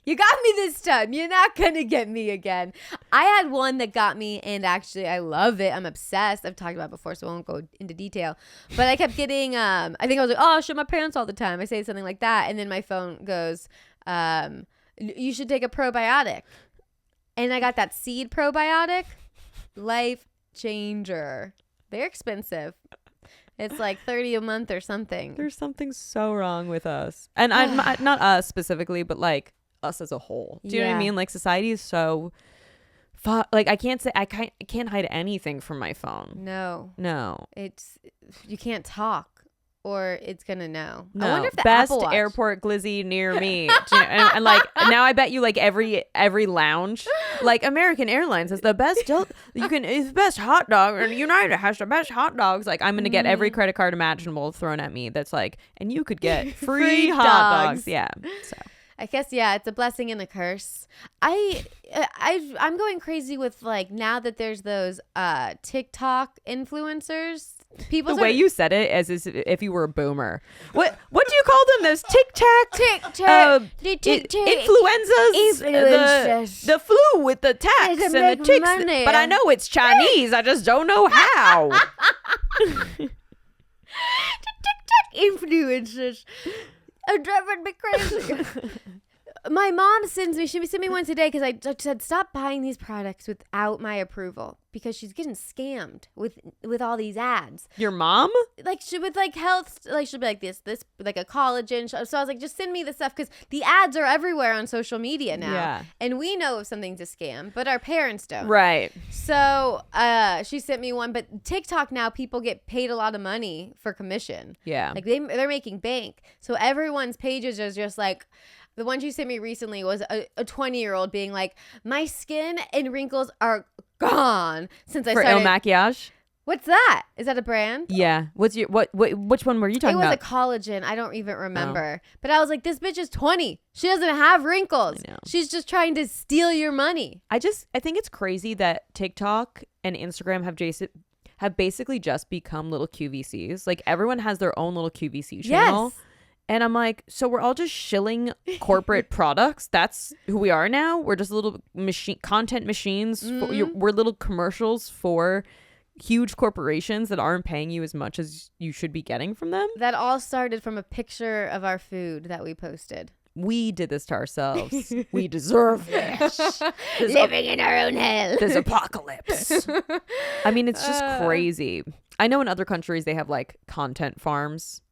You got me this time. You're not gonna get me again. I had one that got me, and actually I love it. I'm obsessed. I've talked about it before, so I won't go into detail. But I kept getting I think I was like, oh, I show my parents all the time. I say something like that, and then my phone goes, you should take a probiotic. And I got that seed probiotic. Life changer. They're expensive. It's like $30 a month or something. There's something so wrong with us. And I'm not us specifically, but like us as a whole. Do you know what I Yeah. mean? Like society is so like I can't hide anything from my phone. No. It's you can't talk or it's gonna know. No. I wonder if the best Apple Watch. airport glizzy near me. Do you know, and like now I bet you like every lounge, like American Airlines has the best it's the best hot dog, and United has the best hot dogs. Like I'm gonna get every credit card imaginable thrown at me. That's like, and you could get free hot dogs. Yeah. So I guess it's a blessing and a curse. I'm going crazy with like now that there's those TikTok influencers. People the way you said it as if you were a boomer. What do you call them? Those TikTok influenzas, the flu with the tax To and make the chicks. money. But I know it's Chinese. I just don't know how. TikTok influencers are driving me crazy. my mom sends me, she sent me one today because I said, stop buying these products without my approval because she's getting scammed with all these ads. Your mom? Like with like health, like she'll be like this like a collagen. So I was like, just send me the stuff because the ads are everywhere on social media now. Yeah. And we know if something's a scam, but our parents don't. Right. So she sent me one, but TikTok now people get paid a lot of money for commission. Yeah. Like they're making bank. So everyone's pages is just like, the one she sent me recently was a 20-year-old being like, my skin and wrinkles are gone since I For started. Il Maquillage? What's that? Is that a brand? Yeah. What's your which one were you talking It was about? a collagen. I don't even remember. But I was like, this bitch is 20. She doesn't have wrinkles. I know. She's just trying to steal your money. I think it's crazy that TikTok and Instagram have basically just become little QVCs. Like everyone has their own little QVC channel. Yes. And I'm like, so we're all just shilling corporate products. That's who we are now. We're just little content machines. We're little commercials for huge corporations that aren't paying you as much as you should be getting from them. That all started from a picture of our food that we posted. We did this to ourselves. We deserve this. Living in our own hell. This apocalypse. I mean, it's just crazy. I know in other countries they have like content farms.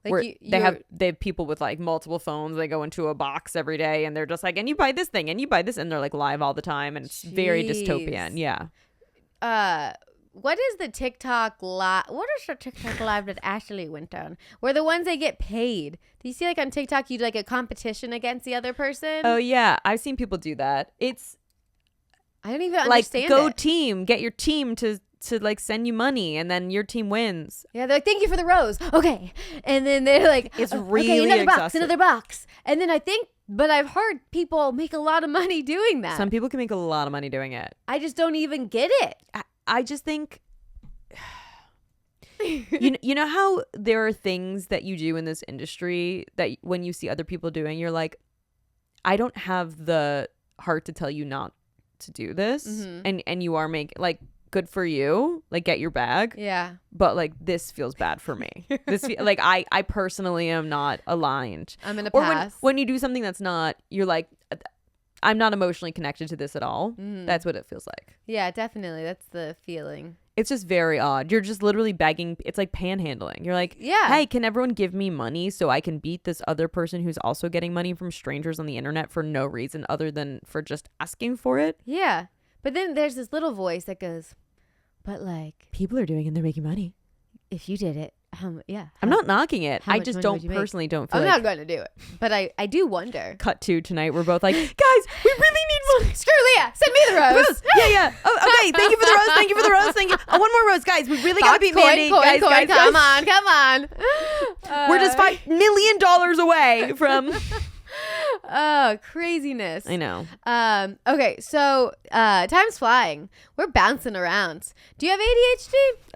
Like where they have people with like multiple phones. They go into a box every day and they're just like, and you buy this thing and you buy this, and they're like live all the time, and it's very dystopian. Yeah. What is the TikTok live? What is the TikTok live that Ashley went on? Where the ones they get paid? Do you see like on TikTok you do like a competition against the other person? Oh yeah, I've seen people do that. It's I don't even like understand go it. team, get your team to like send you money, and then your team wins. Yeah, they're like, thank you for the rose. Okay. And then they're like, It's okay, really another box, exhausting. another box. And then but I've heard people make a lot of money doing that. Some people can make a lot of money doing it. I just don't even get it. I just think you know how there are things that you do in this industry that when you see other people doing, you're like, I don't have the heart to tell you not to do this. And you are making like, good for you, like get your bag. Yeah. But like this feels bad for me. Like I personally am not aligned. I'm gonna Or pass. when you do something that's not, you're like, I'm not emotionally connected to this at all. That's what it feels like. Yeah, definitely. That's the feeling. It's just very odd. You're just literally begging. It's like panhandling. You're like, Yeah. hey, can everyone give me money so I can beat this other person who's also getting money from strangers on the internet for no reason other than for just asking for it? Yeah. But then there's this little voice that goes, but like, People are doing it and they're making money. if you did it, I'm not knocking it. how I much just money don't would you make? personally don't feel I'm like not going to do it. But I do wonder. cut to tonight. We're both like, guys, we really need money. Screw Leah. Send me the rose. Rose. Yeah. Oh, okay. Thank you for the rose. Thank you for the rose. Thank you. Oh, one more rose, guys. We really gotta beat Mandy. Guys, guys, Come guys. on. We're just $5 million away from. Oh, craziness. I know. Okay, so time's flying. We're bouncing around. Do you have ADHD?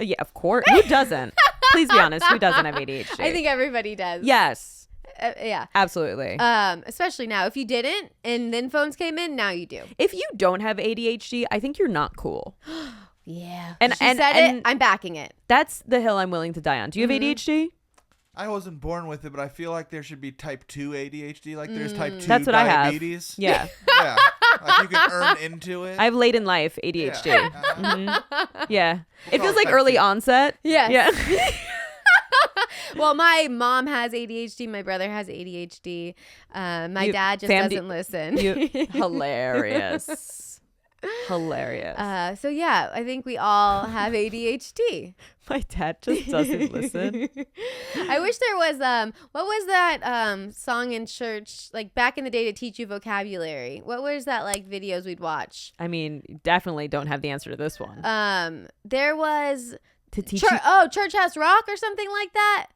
Yeah, of course. Who doesn't? Please be honest. Who doesn't have ADHD? I think everybody does. Yes. Yeah. Absolutely. Especially now. If you didn't and then phones came in, now you do. If you don't have ADHD, I think you're not cool. Yeah. And- she and- said and- it. I'm backing it. That's the hill I'm willing to die on. Do you have ADHD? I wasn't born with it, but I feel like there should be type 2 ADHD, like there's type 2 That's what I have. diabetes. Yeah. Yeah. Like you can earn into it. I have late in life ADHD. Yeah. Yeah. It call feels it like type early 2. onset. Yes. Yeah. Well, my mom has ADHD. My brother has ADHD. My dad just fam, doesn't listen. Hilarious. Hilarious. So yeah, I think we all have ADHD. My dad just doesn't listen. I wish there was what was that song in church like back in the day to teach you vocabulary? What was that like videos we'd watch? I mean, definitely don't have the answer to this one. There was To teach you. Church House Rock or something like that.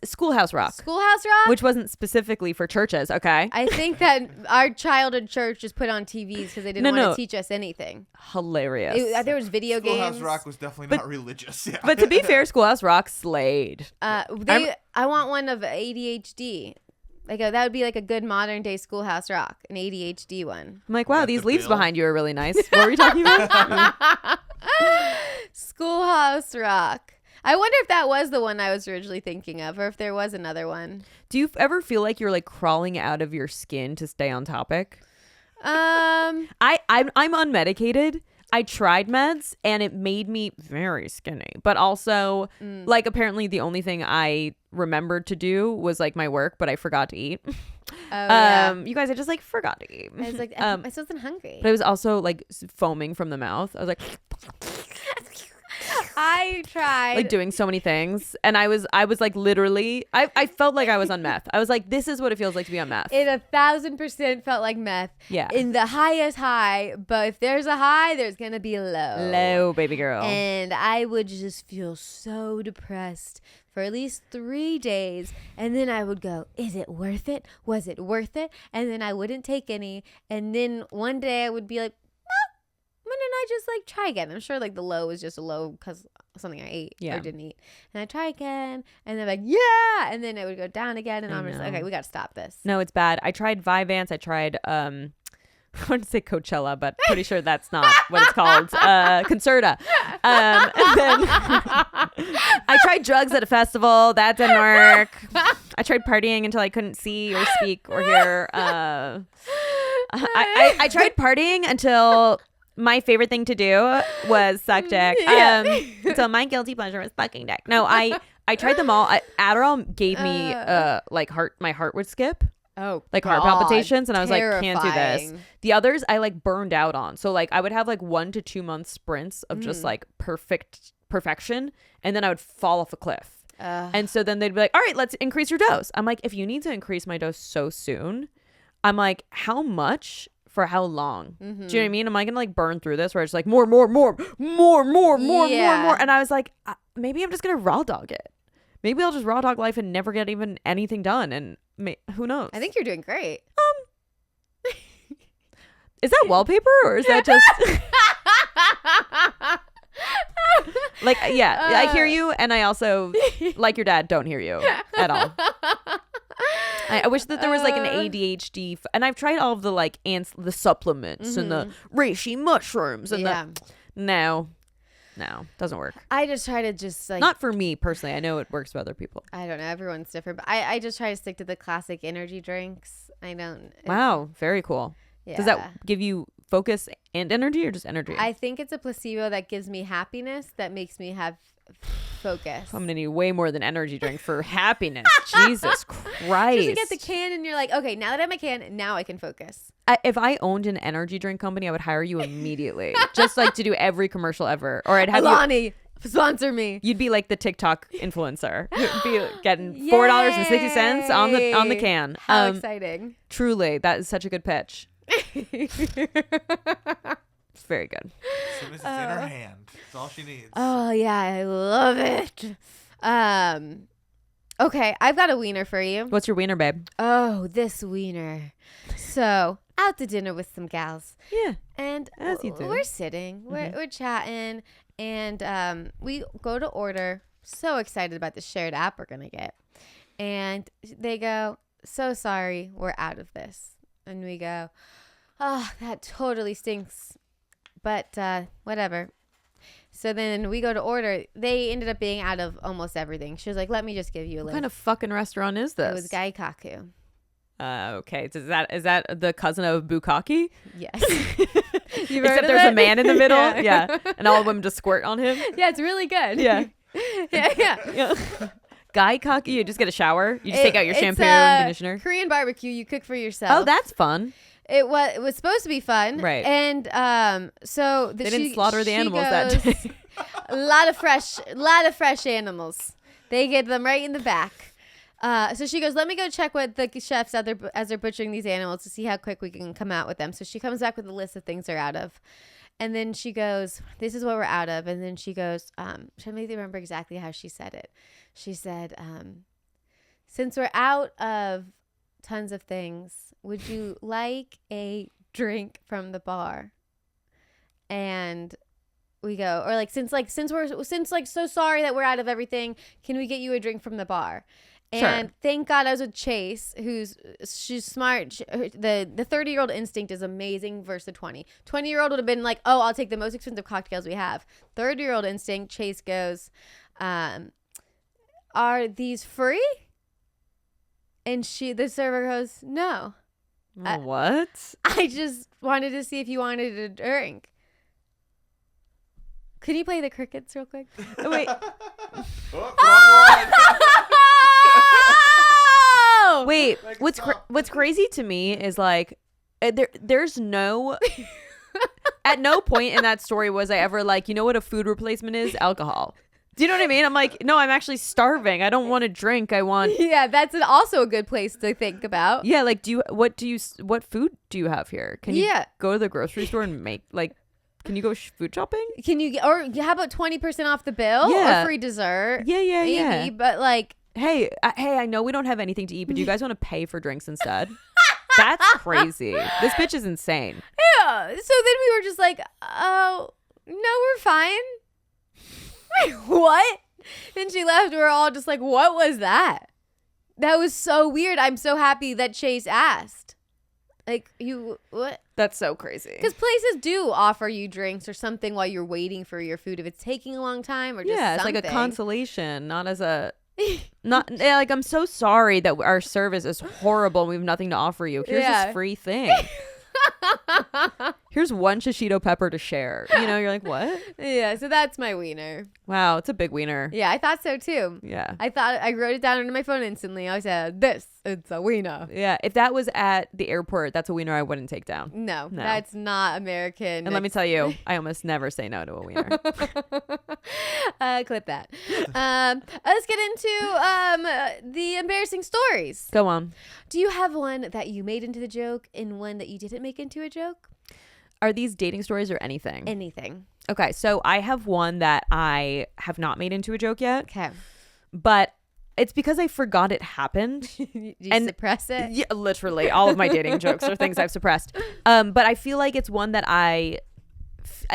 Schoolhouse Rock, Schoolhouse Rock. which wasn't specifically for churches. Okay. I think that our childhood church just put on TVs because they didn't want to teach us anything. Hilarious. There was video Schoolhouse games. Rock was definitely not religious. Yeah. But to be fair, Schoolhouse Rock slayed. I want one of ADHD. Like that would be like a good modern day Schoolhouse Rock, an ADHD one. I'm like, wow, Got these the leaves bill. behind you are really nice. What were we talking about? Schoolhouse Rock. I wonder if that was the one I was originally thinking of, or if there was another one. Do you ever feel like you're like crawling out of your skin to stay on topic? I'm unmedicated. I tried meds and it made me very skinny, but also like apparently the only thing I remembered to do was like my work, but I forgot to eat. You guys, I just like forgot to eat. I was like, I wasn't hungry. But I was also like foaming from the mouth. I was like, I tried like doing so many things, and I was like literally, I felt like I was on meth. I was like, this is what it feels like to be on meth. It 1,000% felt like meth. Yeah. In the highest high, but if there's a high, there's gonna be a low. Low, baby girl. And I would just feel so depressed for at least 3 days, and then I would go, is it worth it? Was it worth it? And then I wouldn't take any, and then one day I would be like, why didn't I just like try again? I'm sure like the low was just a low because something I ate or didn't eat. And I try again, and then like, yeah, and then it would go down again, and I'm just like, okay, we got to stop this. No, it's bad. I tried Vyvanse. I tried I want to say Coachella, but pretty sure that's not what it's called. Concerta. And then I tried drugs at a festival. That didn't work. I tried partying until I couldn't see or speak or hear. I tried partying until my favorite thing to do was suck dick. So my guilty pleasure was sucking dick. No, I tried them all. Adderall gave me like my heart would skip. Oh, like God. heart palpitations, and I was like, can't do Terrifying. this. The others I like burned out on. So like I would have like 1 to 2 month sprints of just like perfection, and then I would fall off a cliff. And so then they'd be like, all right, let's increase your dose. I'm like, if you need to increase my dose so soon, I'm like, how much for how long? Do you know what I mean? Am I gonna like burn through this where it's like more? And I was like, maybe I'm just gonna raw dog it. Maybe I'll just raw dog life and never get even anything done. And who knows? I think you're doing great. Is that wallpaper or is that just like, yeah, I hear you. And I also, like your dad, don't hear you at all. I wish that there was like an ADHD and I've tried all of the like the supplements and the reishi mushrooms and no, doesn't work. I just try to just like, not for me personally. I know it works for other people. I don't know. Everyone's different, but I just try to stick to the classic energy drinks. I don't. Wow. Very cool. Yeah. Does that give you focus and energy or just energy? I think it's a placebo that gives me happiness that makes me have focus. I'm gonna need way more than energy drink for happiness. Jesus Christ. Just to get the can and you're like, okay, now that I have my can, now I can focus. If I owned an energy drink company, I would hire you immediately. Just like to do every commercial ever. Or I'd have Alani, sponsor me. You'd be like the TikTok influencer. You'd be getting $4.60 on the can. How exciting. Truly, that is such a good pitch. It's very good. As soon as it's in her hand, that's all she needs. Oh yeah, I love it. Okay, I've got a wiener for you. What's your wiener, babe? Oh, this wiener. So out to dinner with some gals. Yeah. And as you do. We're sitting, we're chatting, and we go to order. So excited about the shared app we're gonna get, and they go, "So sorry, we're out of this." And we go, "Oh, that totally stinks, but whatever." So then we go to order. They ended up being out of almost everything. She was like, "Let me just give you a list." What kind of fucking restaurant is this? It was Gaikaku. Okay. So is that the cousin of Bukkake? Yes. Except there's a man in the middle. Yeah. And all of them just squirt on him. Yeah, it's really good. Yeah. yeah. Gaikaku, you just get a shower. You just take out your shampoo and conditioner. Korean barbecue. You cook for yourself. Oh, that's fun. It was supposed to be fun, right? And so they didn't slaughter the animals that day. a lot of fresh animals. They get them right in the back. So she goes, "Let me go check with the chefs as they're butchering these animals to see how quick we can come out with them." So she comes back with a list of things they're out of. And then she goes, "This is what we're out of." And then she goes, trying to make me remember exactly how she said it. She said, "Since we're out of tons of things, would you like a drink from the bar?" And we go, or like, since we're so sorry that we're out of everything, can we get you a drink from the bar? And thank God I was with Chase, she's smart. The 30-year-old instinct is amazing versus the 20-year-old would have been like, "Oh, I'll take the most expensive cocktails we have." 30-year-old instinct, Chase goes, Are these free? And the server goes, no. What? I just wanted to see if you wanted a drink. Could you play the crickets real quick? Oh, wait. Oh! Wait, Like, what's stop. what's crazy to me is like there's no at no point in that story was I ever like, you know what a food replacement is? Alcohol. Do you know what I mean? I'm like, no, I'm actually starving. I don't want to drink. I want Yeah, that's also a good place to think about. Yeah, like what food do you have here? Can you Yeah. go to the grocery store and make like can you go food shopping? Can you or how about 20% off the bill Yeah. or free dessert? Yeah, yeah, Maybe, yeah. but like Hey, I know we don't have anything to eat, but do you guys want to pay for drinks instead? That's crazy. This bitch is insane. yeah. So then we were just like, oh no, we're fine. Wait, what? Then she left. We were all just like, what was that? That was so weird. I'm so happy that Chase asked. Like, you, what? That's so crazy. Because places do offer you drinks or something while you're waiting for your food if it's taking a long time or just Yeah, it's something. like a consolation, not as a not yeah, like I'm so sorry that our service is horrible and we have nothing to offer you. Here's Yeah. this free thing. Here's one shishito pepper to share. You know, you're like, what? Yeah, so that's my wiener. Wow, it's a big wiener. Yeah, I thought so too. Yeah. I wrote it down into my phone instantly. I said, it's a wiener. Yeah. If that was at the airport, that's a wiener I wouldn't take down. No, No. that's not American. And let me tell you, I almost never say no to a wiener. Clip that. Let's get into the embarrassing stories. Go on. Do you have one that you made into the joke and one that you didn't make into a joke? Are these dating stories or anything? Anything. Okay, so I have one that I have not made into a joke yet, Okay. but it's because I forgot it happened. You And- suppress it? Yeah, literally, all of my dating jokes are things I've suppressed. But I feel like it's one that I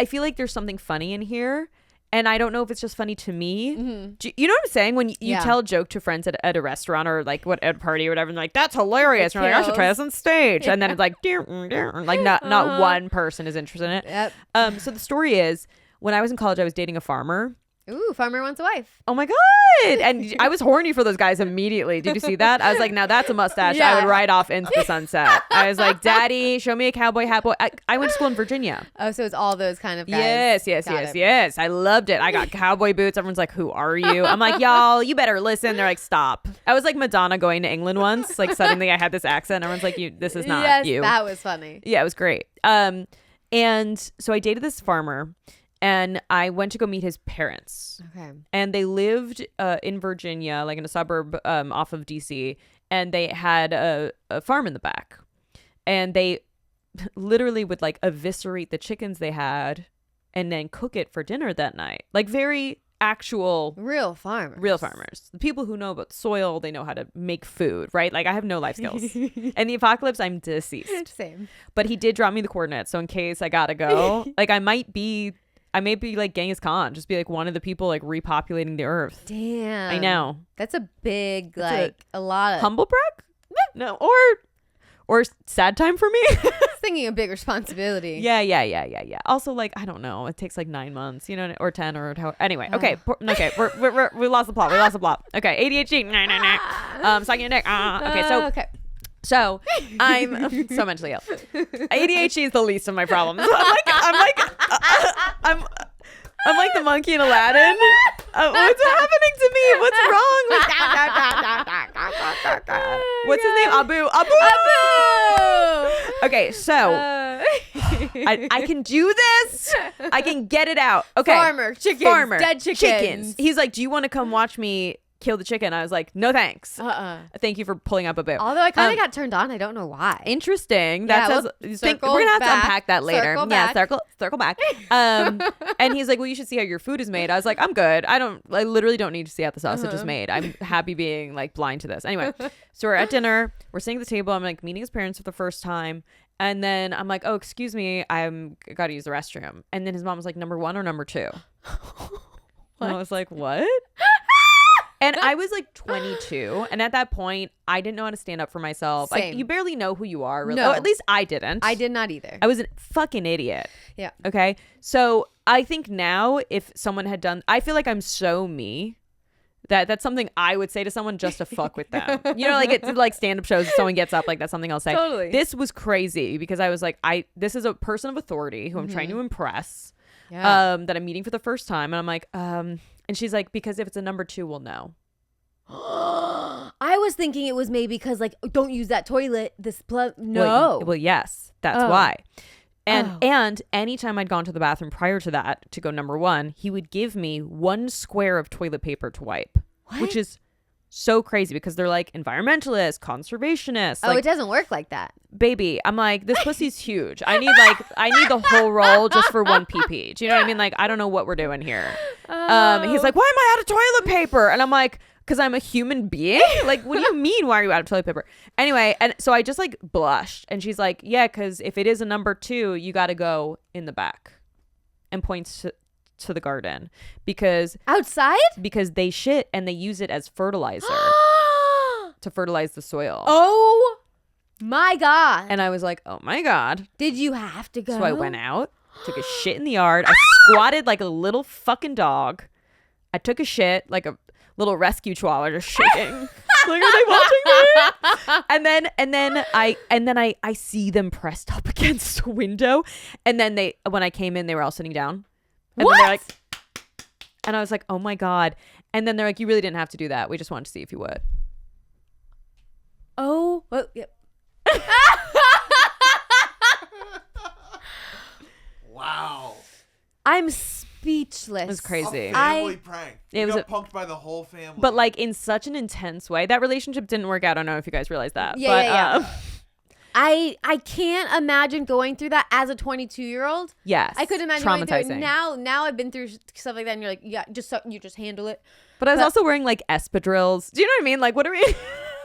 feel like there's something funny in here, and I don't know if it's just funny to me. Mm-hmm. You know what I'm saying? When you Yeah. tell a joke to friends at a restaurant or like at a party or whatever, and they're like, that's hilarious. And you're like, I should try this on stage. And then it's like, like not one person is interested in it. Yep. So the story is, when I was in college, I was dating a farmer. Ooh, farmer wants a wife. Oh my God. And I was horny for those guys immediately. Did you see that? I was like, now that's a mustache I would Yeah. ride off into the sunset. I was like, Daddy, show me a cowboy hat boy. I went to school in Virginia. Oh, so it's all those kind of guys. Got it. Yes. I loved it. I got cowboy boots. Everyone's like, who are you? I'm like, y'all, you better listen. They're like, stop. I was like Madonna going to England once. Like suddenly I had this accent. Everyone's like, this is not yes, you. that was funny. Yeah, it was great. And so I dated this farmer. And I went to go meet his parents. Okay. And they lived in Virginia, like in a suburb off of DC. And they had a farm in the back. And they literally would like eviscerate the chickens they had and then cook it for dinner that night. Like very actual Real farmers. real farmers. The people who know about the soil, they know how to make food, right? Like I have no life skills. And the apocalypse, I'm deceased. Same. But he did drop me the coordinates. So in case I gotta go, like I may be like Genghis Khan, just be like one of the people like repopulating the earth. Damn. I know. That's a big, That's like, a lot of. Humble brag? No, or sad time for me. I was thinking a big responsibility. Yeah. Also, like I don't know, it takes like 9 months, you know, or 10 or how. Anyway, okay, we lost the plot. Okay, ADHD. Sucking your dick. Okay, so I'm so mentally ill. ADHD is the least of my problems. I'm like the monkey in Aladdin. What's happening to me? What's wrong? What's his name? Abu. Okay, so I can do this. I can get it out. Okay. Farmer, chickens, dead chickens. He's like, do you want to come watch me kill the chicken? I was like, no thanks. Thank you for pulling up a bit. Although I kind of got turned on. I don't know why. Interesting. Yeah, That we'll says we're gonna have to unpack that later. Circle Yeah, back. circle back. And he's like, well, you should see how your food is made. I was like, I'm good. I literally don't need to see how the sausage is made. I'm happy being like blind to this. Anyway, so we're at dinner. We're sitting at the table. I'm like meeting his parents for the first time. And then I'm like, oh, excuse me, I'm got to use the restroom. And then his mom was like, number 1 or number 2? And I was like, what? And I was like 22, and at that point, I didn't know how to stand up for myself. Like, Same. you barely know who you are, really. No. Oh, at least I didn't. I did not either. I was a fucking idiot. Yeah. Okay. So I think now, if someone had done, I feel like I'm so me that that's something I would say to someone just to fuck with them. You know, like it's like stand-up shows. If someone gets up, like that's something I'll say. Totally. This was crazy because I was like, this is a person of authority who I'm trying to impress. Yeah. That I'm meeting for the first time, and I'm like, and she's like, because if it's a number 2, we'll know. I was thinking it was maybe because like, don't use that toilet. No. Well, yes, that's Oh. why. And anytime I'd gone to the bathroom prior to that to go number 1, he would give me 1 square of toilet paper to wipe, which is so crazy because they're like environmentalists, conservationists. Oh, Like, it doesn't work like that. baby, I'm like, this pussy's huge. I need the whole roll just for 1 PP. Do you know what I mean? Like, I don't know what we're doing here. He's like, why am I out of toilet paper? And I'm like, because I'm a human being? Like, what do you mean? Why are you out of toilet paper? Anyway, and so I just like blushed. And she's like, yeah, because if it is a number 2, you got to go in the back, and points to the garden because Outside? they shit and they use it as fertilizer to fertilize the soil. Oh my God. And I was like, oh my God. Did you have to go? So I went out, took a shit in the yard. I squatted like a little fucking dog. I took a shit like a little rescue chihuahua, just shaking. Like, are they watching me? And then I see them pressed up against a window. And then when I came in, they were all sitting down. And What? then they're like, and I was like, oh my God. And then they're like, you really didn't have to do that. We just wanted to see if you would. Oh, well, yep. Wow. I'm speechless. It was crazy. A family prank. It You was got punked by the whole family. But like in such an intense way. That relationship didn't work out. I don't know if you guys realized that. Yeah, but, yeah. I can't imagine going through that as a 22-year-old. Yes. I couldn't imagine going through it. Traumatizing. Now I've been through stuff like that, and you're like, yeah, you just handle it. But I was also wearing like espadrilles. Do you know what I mean? Like, what are we?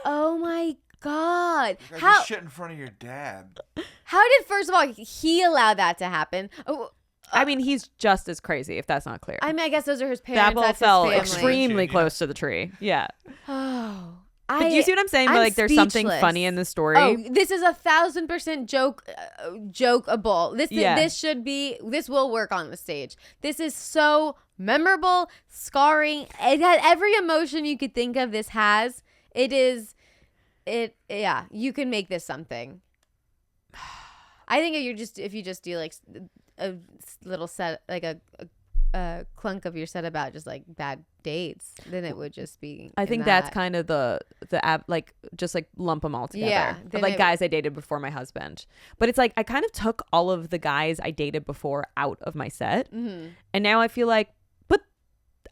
Oh my God! You guys How just shit in front of your dad. did, first of all, he allow that to happen? Oh, I mean, he's just as crazy, if that's not clear. I mean, I guess those are his that parents. ball That's fell his family. extremely Yeah. close to the tree. Yeah. Oh, But do you see what I'm saying? But I'm like, there's something speechless. funny in the story. Oh, this is 1,000% jokeable. Yeah. This will work on the stage. This is so memorable, scarring. It had every emotion you could think of. This has. Yeah, you can make this something. I think if you just do like a little set, like a clunk of your set about just like bad dates, then it would just be. I in think that's that. kind of the like just like lump them all together. Yeah, Of, then like it- guys I dated before my husband. But it's like I kind of took all of the guys I dated before out of my set, Mhm. and now I feel like, but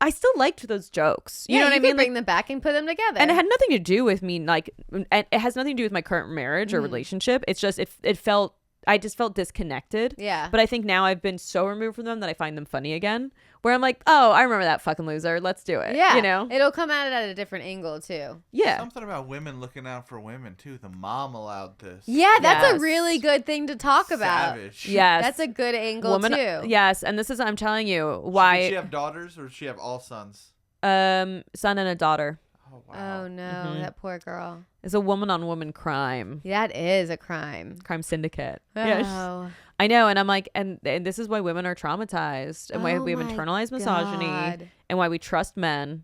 I still liked those jokes. You know what I could mean? Bring Like, them back and put them together. and it had nothing to do with me, like, and it has nothing to do with my current marriage or relationship. It's just it felt. I just felt disconnected. Yeah. But I think now I've been so removed from them that I find them funny again. Where I'm like, oh, I remember that fucking loser. Let's do it. Yeah, You know? it'll come at it at a different angle too. Yeah. Something about women looking out for women too. The mom allowed this. Yeah, that's Yes. a really good thing to talk about. Savage. Yes. That's a good angle Woman. too. Yes. And this is, I'm telling you, Did she why, have daughters or did she have all sons? son and a daughter Oh wow. Oh no, Mhm. that poor girl. is a woman on woman crime That is a crime. syndicate. Oh. Yes. I know. And I'm like, and this is why women are traumatized and why Oh we have my internalized misogyny God. and why we trust men.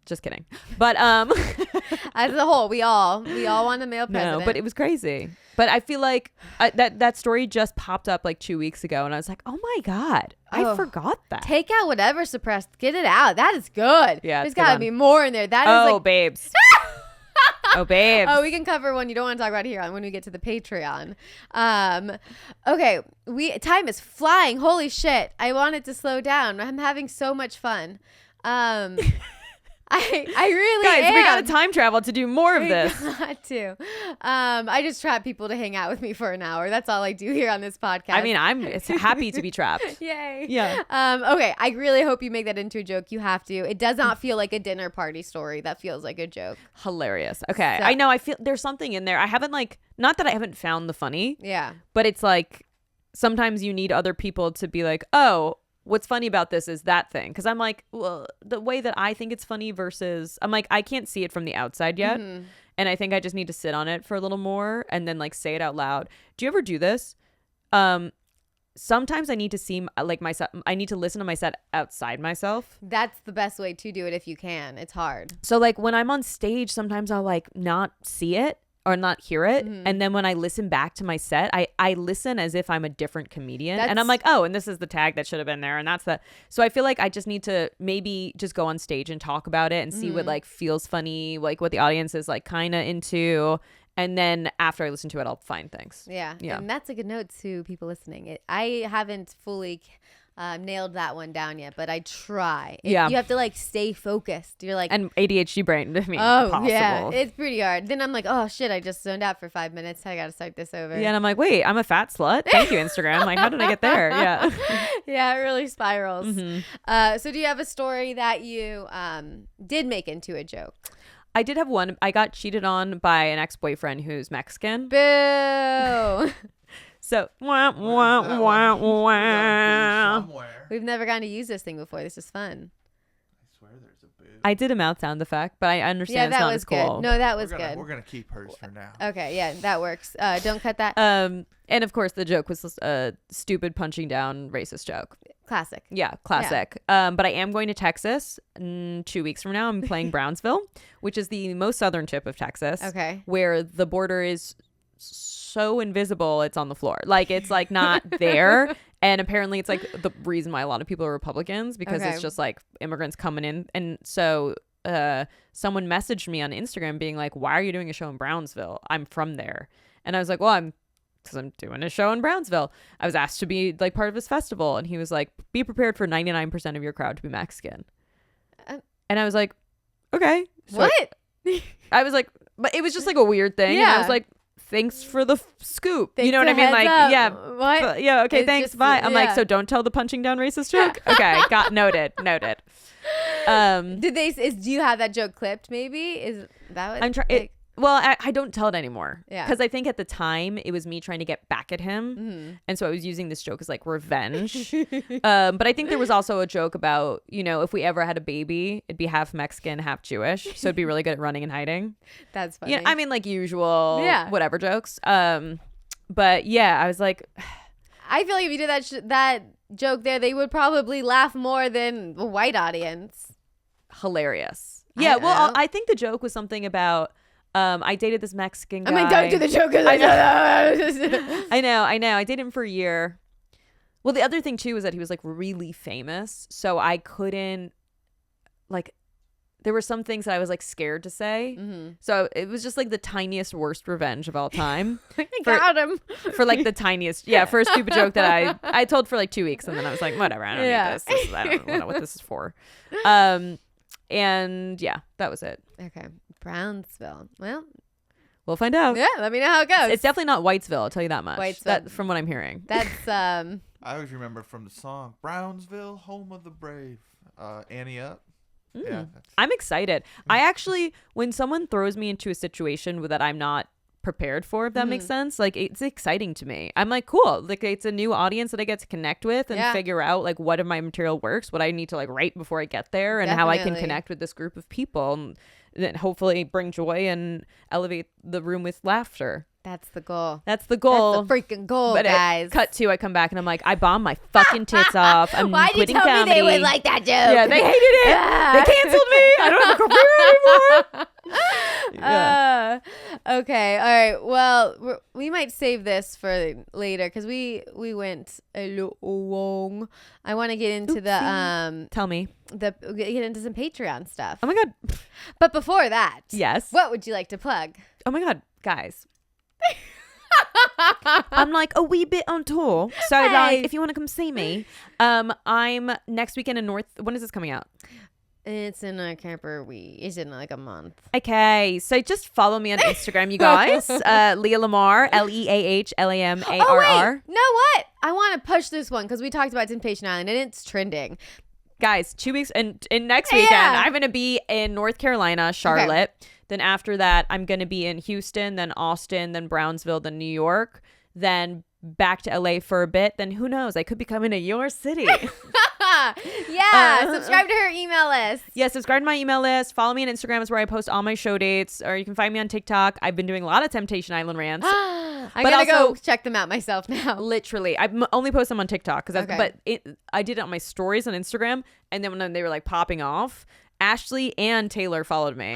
Just kidding. But, As a whole, we all want a male president. no, but it was crazy. But I feel like that story just popped up like 2 weeks ago, and I was like, "Oh my God, I Oh. forgot that." Take out whatever suppressed. Get it out. That is good. Yeah, There's it's a good got to one. be more in there. That is Oh, like. babes. Oh, babes. Oh, we can cover one you don't want to talk about here on when we get to the Patreon. Okay, time is flying. Holy shit! I want it to slow down. I'm having so much fun. I really Guys, am. we got to time travel to do more of We this. got to. I just trap people to hang out with me for an hour. That's all I do here on this podcast. I mean, I'm happy to be trapped. Yay. Yeah. Okay. I really hope you make that into a joke. You have to. It does not feel like a dinner party story. That feels like a joke. Hilarious. Okay. So- I know. I feel there's something in there. I haven't not that I haven't found the funny, Yeah. but it's like sometimes you need other people to be like, oh, what's funny about this is that thing. Because I'm like, well, the way that I think it's funny versus I'm like, I can't see it from the outside yet. And I think I just need to sit on it for a little more and then like say it out loud. Do you ever do this? Sometimes I need to see like myself. I need to listen to my set outside myself. That's the best way to do it if you can. It's hard. So like when I'm on stage, sometimes I'll like not see it or not hear it. And then when I listen back to my set, I listen as if I'm a different comedian. And I'm like, oh, and this is the tag that should have been there. And that's the. So I feel like I just need to maybe just go on stage and talk about it and see what like feels funny, like what the audience is like kind of into. And then after I listen to it, I'll find things. Yeah. And that's a good note to people listening. I haven't fully nailed that one down yet, but I try. You have to like stay focused. You're like. And ADHD brain. I mean, oh, impossible. yeah. It's pretty hard. Then I'm like, oh, shit, I just zoned out for 5 minutes. I got to start this over. Yeah. And I'm like, wait, I'm a fat slut? Thank you, Instagram. Like, how did I get there? Yeah. Yeah, it really spirals. So do you have a story that you did make into a joke? I did have one. I got cheated on by an ex-boyfriend who's Mexican. Boo! So, wah, wah, wah, wah. Somewhere. We've never gotten to use this thing before. This is fun. I swear there's a boo. I did a mouth sound effect, but I understand Yeah, it's that not was as cool. good. No, that was We're good. gonna keep hers for now. Okay, yeah, that works. Don't cut that. And of course, the joke was a stupid punching down racist joke. Classic. Yeah, classic. But I am going to Texas 2 weeks from now. I'm playing Brownsville, which is the most southern tip of Texas. Okay. Where the border is so invisible, it's on the floor. Like, it's like not there. And apparently it's like the reason why a lot of people are Republicans, because it's just like immigrants coming in. And so someone messaged me on Instagram being like, why are you doing a show in Brownsville? I'm from there. And I was like, well, because I'm doing a show in Brownsville. I was asked to be like part of this festival. And he was like, be prepared for 99% of your crowd to be Mexican. And I was like, okay. So What? I was like, but it was just like a weird thing. And I was like, thanks for the scoop. Thanks, you know what I mean? heads Like, up. yeah. What? Yeah. Okay. It's Thanks. just- Bye. I'm like, yeah. so don't tell the punching down racist joke. Okay. Got noted. Noted. Did they? Do you have that joke clipped? Maybe is that what? I'm trying. like, Well, I don't tell it anymore. Yeah. Because I think at the time it was me trying to get back at him. And so I was using this joke as like revenge. But I think there was also a joke about, you know, if we ever had a baby, it'd be half Mexican, half Jewish. So it'd be really good at running and hiding. That's funny. Yeah. I mean, like usual, Yeah. whatever jokes. But yeah, I was like, I feel like if you did that joke there, they would probably laugh more than the white audience. hilarious. I Yeah. don't Well, know. I think the joke was something about, I dated this Mexican guy. I mean, don't do the joke. I know. I know. I dated him for a year. Well, the other thing too was that he was like really famous, so I couldn't like. There were some things that I was like scared to say, so it was just like the tiniest worst revenge of all time. I got him. For like the tiniest, for a stupid joke that I told for like 2 weeks, and then I was like, whatever, I don't need this. I don't know what this is for. And yeah, that was it. Okay, Brownsville. Well, We'll find out. yeah. Let me know how it goes. It's definitely not Whitesville, I'll tell you that much. Whitesville. That, from what I'm hearing. That's I always remember from the song Brownsville, home of the brave. Annie Up. Yeah. I'm excited. I actually, when someone throws me into a situation that I'm not prepared for, if that makes sense, like it's exciting to me. I'm like, cool. Like it's a new audience that I get to connect with and figure out like what of my material works, what I need to like write before I get there, and how I can connect with this group of people and then hopefully bring joy and elevate the room with laughter. That's the goal. That's the goal. That's the freaking goal, But guys. cut to, I come back and I'm like, I bombed my fucking tits off. I'm Why'd you quitting tell comedy. me they would like that joke? Yeah, they hated it. Yeah. They canceled me. I don't have a career anymore. Okay. All right. Well, we might save this for later because we went a little long. I want to get into Tell me. get into some Patreon stuff. Oh my God. But before that, Yes. what would you like to plug? Oh my God, guys. I'm like a wee bit on tour. So Hey. like if you want to come see me, I'm next weekend in North. When is this coming out? It's in a camper week. It's in like a month. Okay, so just follow me on Instagram, you guys. Leah Lamar, LeahLamarr. Oh wait, know what? I want to push this one because we talked about Temptation Island and it's trending. Guys, 2 weeks and next weekend Yeah. I'm gonna be in North Carolina, Charlotte. Then after that I'm gonna be in Houston, then Austin, then Brownsville, then New York, then back to LA for a bit. Then who knows? I could be coming to your city. Yeah, subscribe to her email list. Yeah, subscribe to my email list. Follow me on Instagram, is where I post all my show dates. Or you can find me on TikTok. I've been doing a lot of Temptation Island rants. I'm But gonna also- go check them out myself now. Literally, I only post them on TikTok because Okay. I did it on my stories on Instagram, and then when they were like popping off, Ashley and Taylor followed me.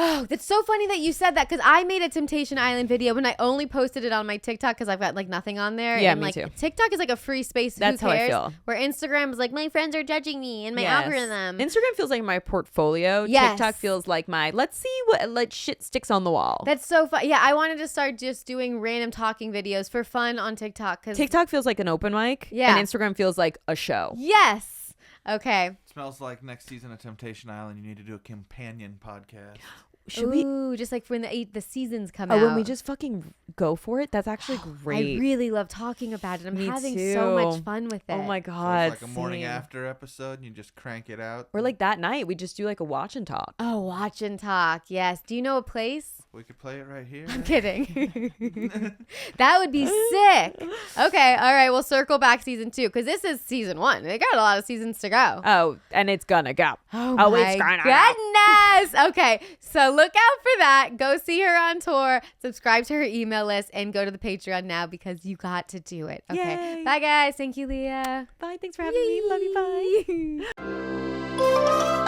Oh, that's so funny that you said that because I made a Temptation Island video and I only posted it on my TikTok because I've got like nothing on there. Yeah, and me like too. TikTok is like a free space. That's Who how I cares? feel. Where Instagram is like my friends are judging me and my Yes. algorithm. Instagram feels like my portfolio. Yes. TikTok feels like my let's see what like shit sticks on the wall. That's so fun. Yeah, I wanted to start just doing random talking videos for fun on TikTok because TikTok feels like an open mic. Yeah. And Instagram feels like a show. yes. Okay. Smells like next season of Temptation Island. You need to do a companion podcast. Should we? Ooh, just like when the seasons come Oh, out. when we just fucking go for it? That's actually great. I really love talking about it. I'm Me having so much too. fun with it. Oh my So god. it's like a morning same. after episode, and you just crank it out. Or like that night, we just do like a watch and talk. Oh, watch and talk. Yes. Do you know a place? We could play it right here. I'm kidding. That would be sick. Okay. All right. We'll circle back season 2 because this is season 1. They got a lot of seasons to go. Oh, and it's gonna go. Oh, Oh, my it's gonna go. goodness. Okay. So look out for that. Go see her on tour. Subscribe to her email list and go to the Patreon now because you got to do it. Okay. Yay. Bye, guys. Thank you, Leah. Bye. Thanks for having me. Love you. Bye.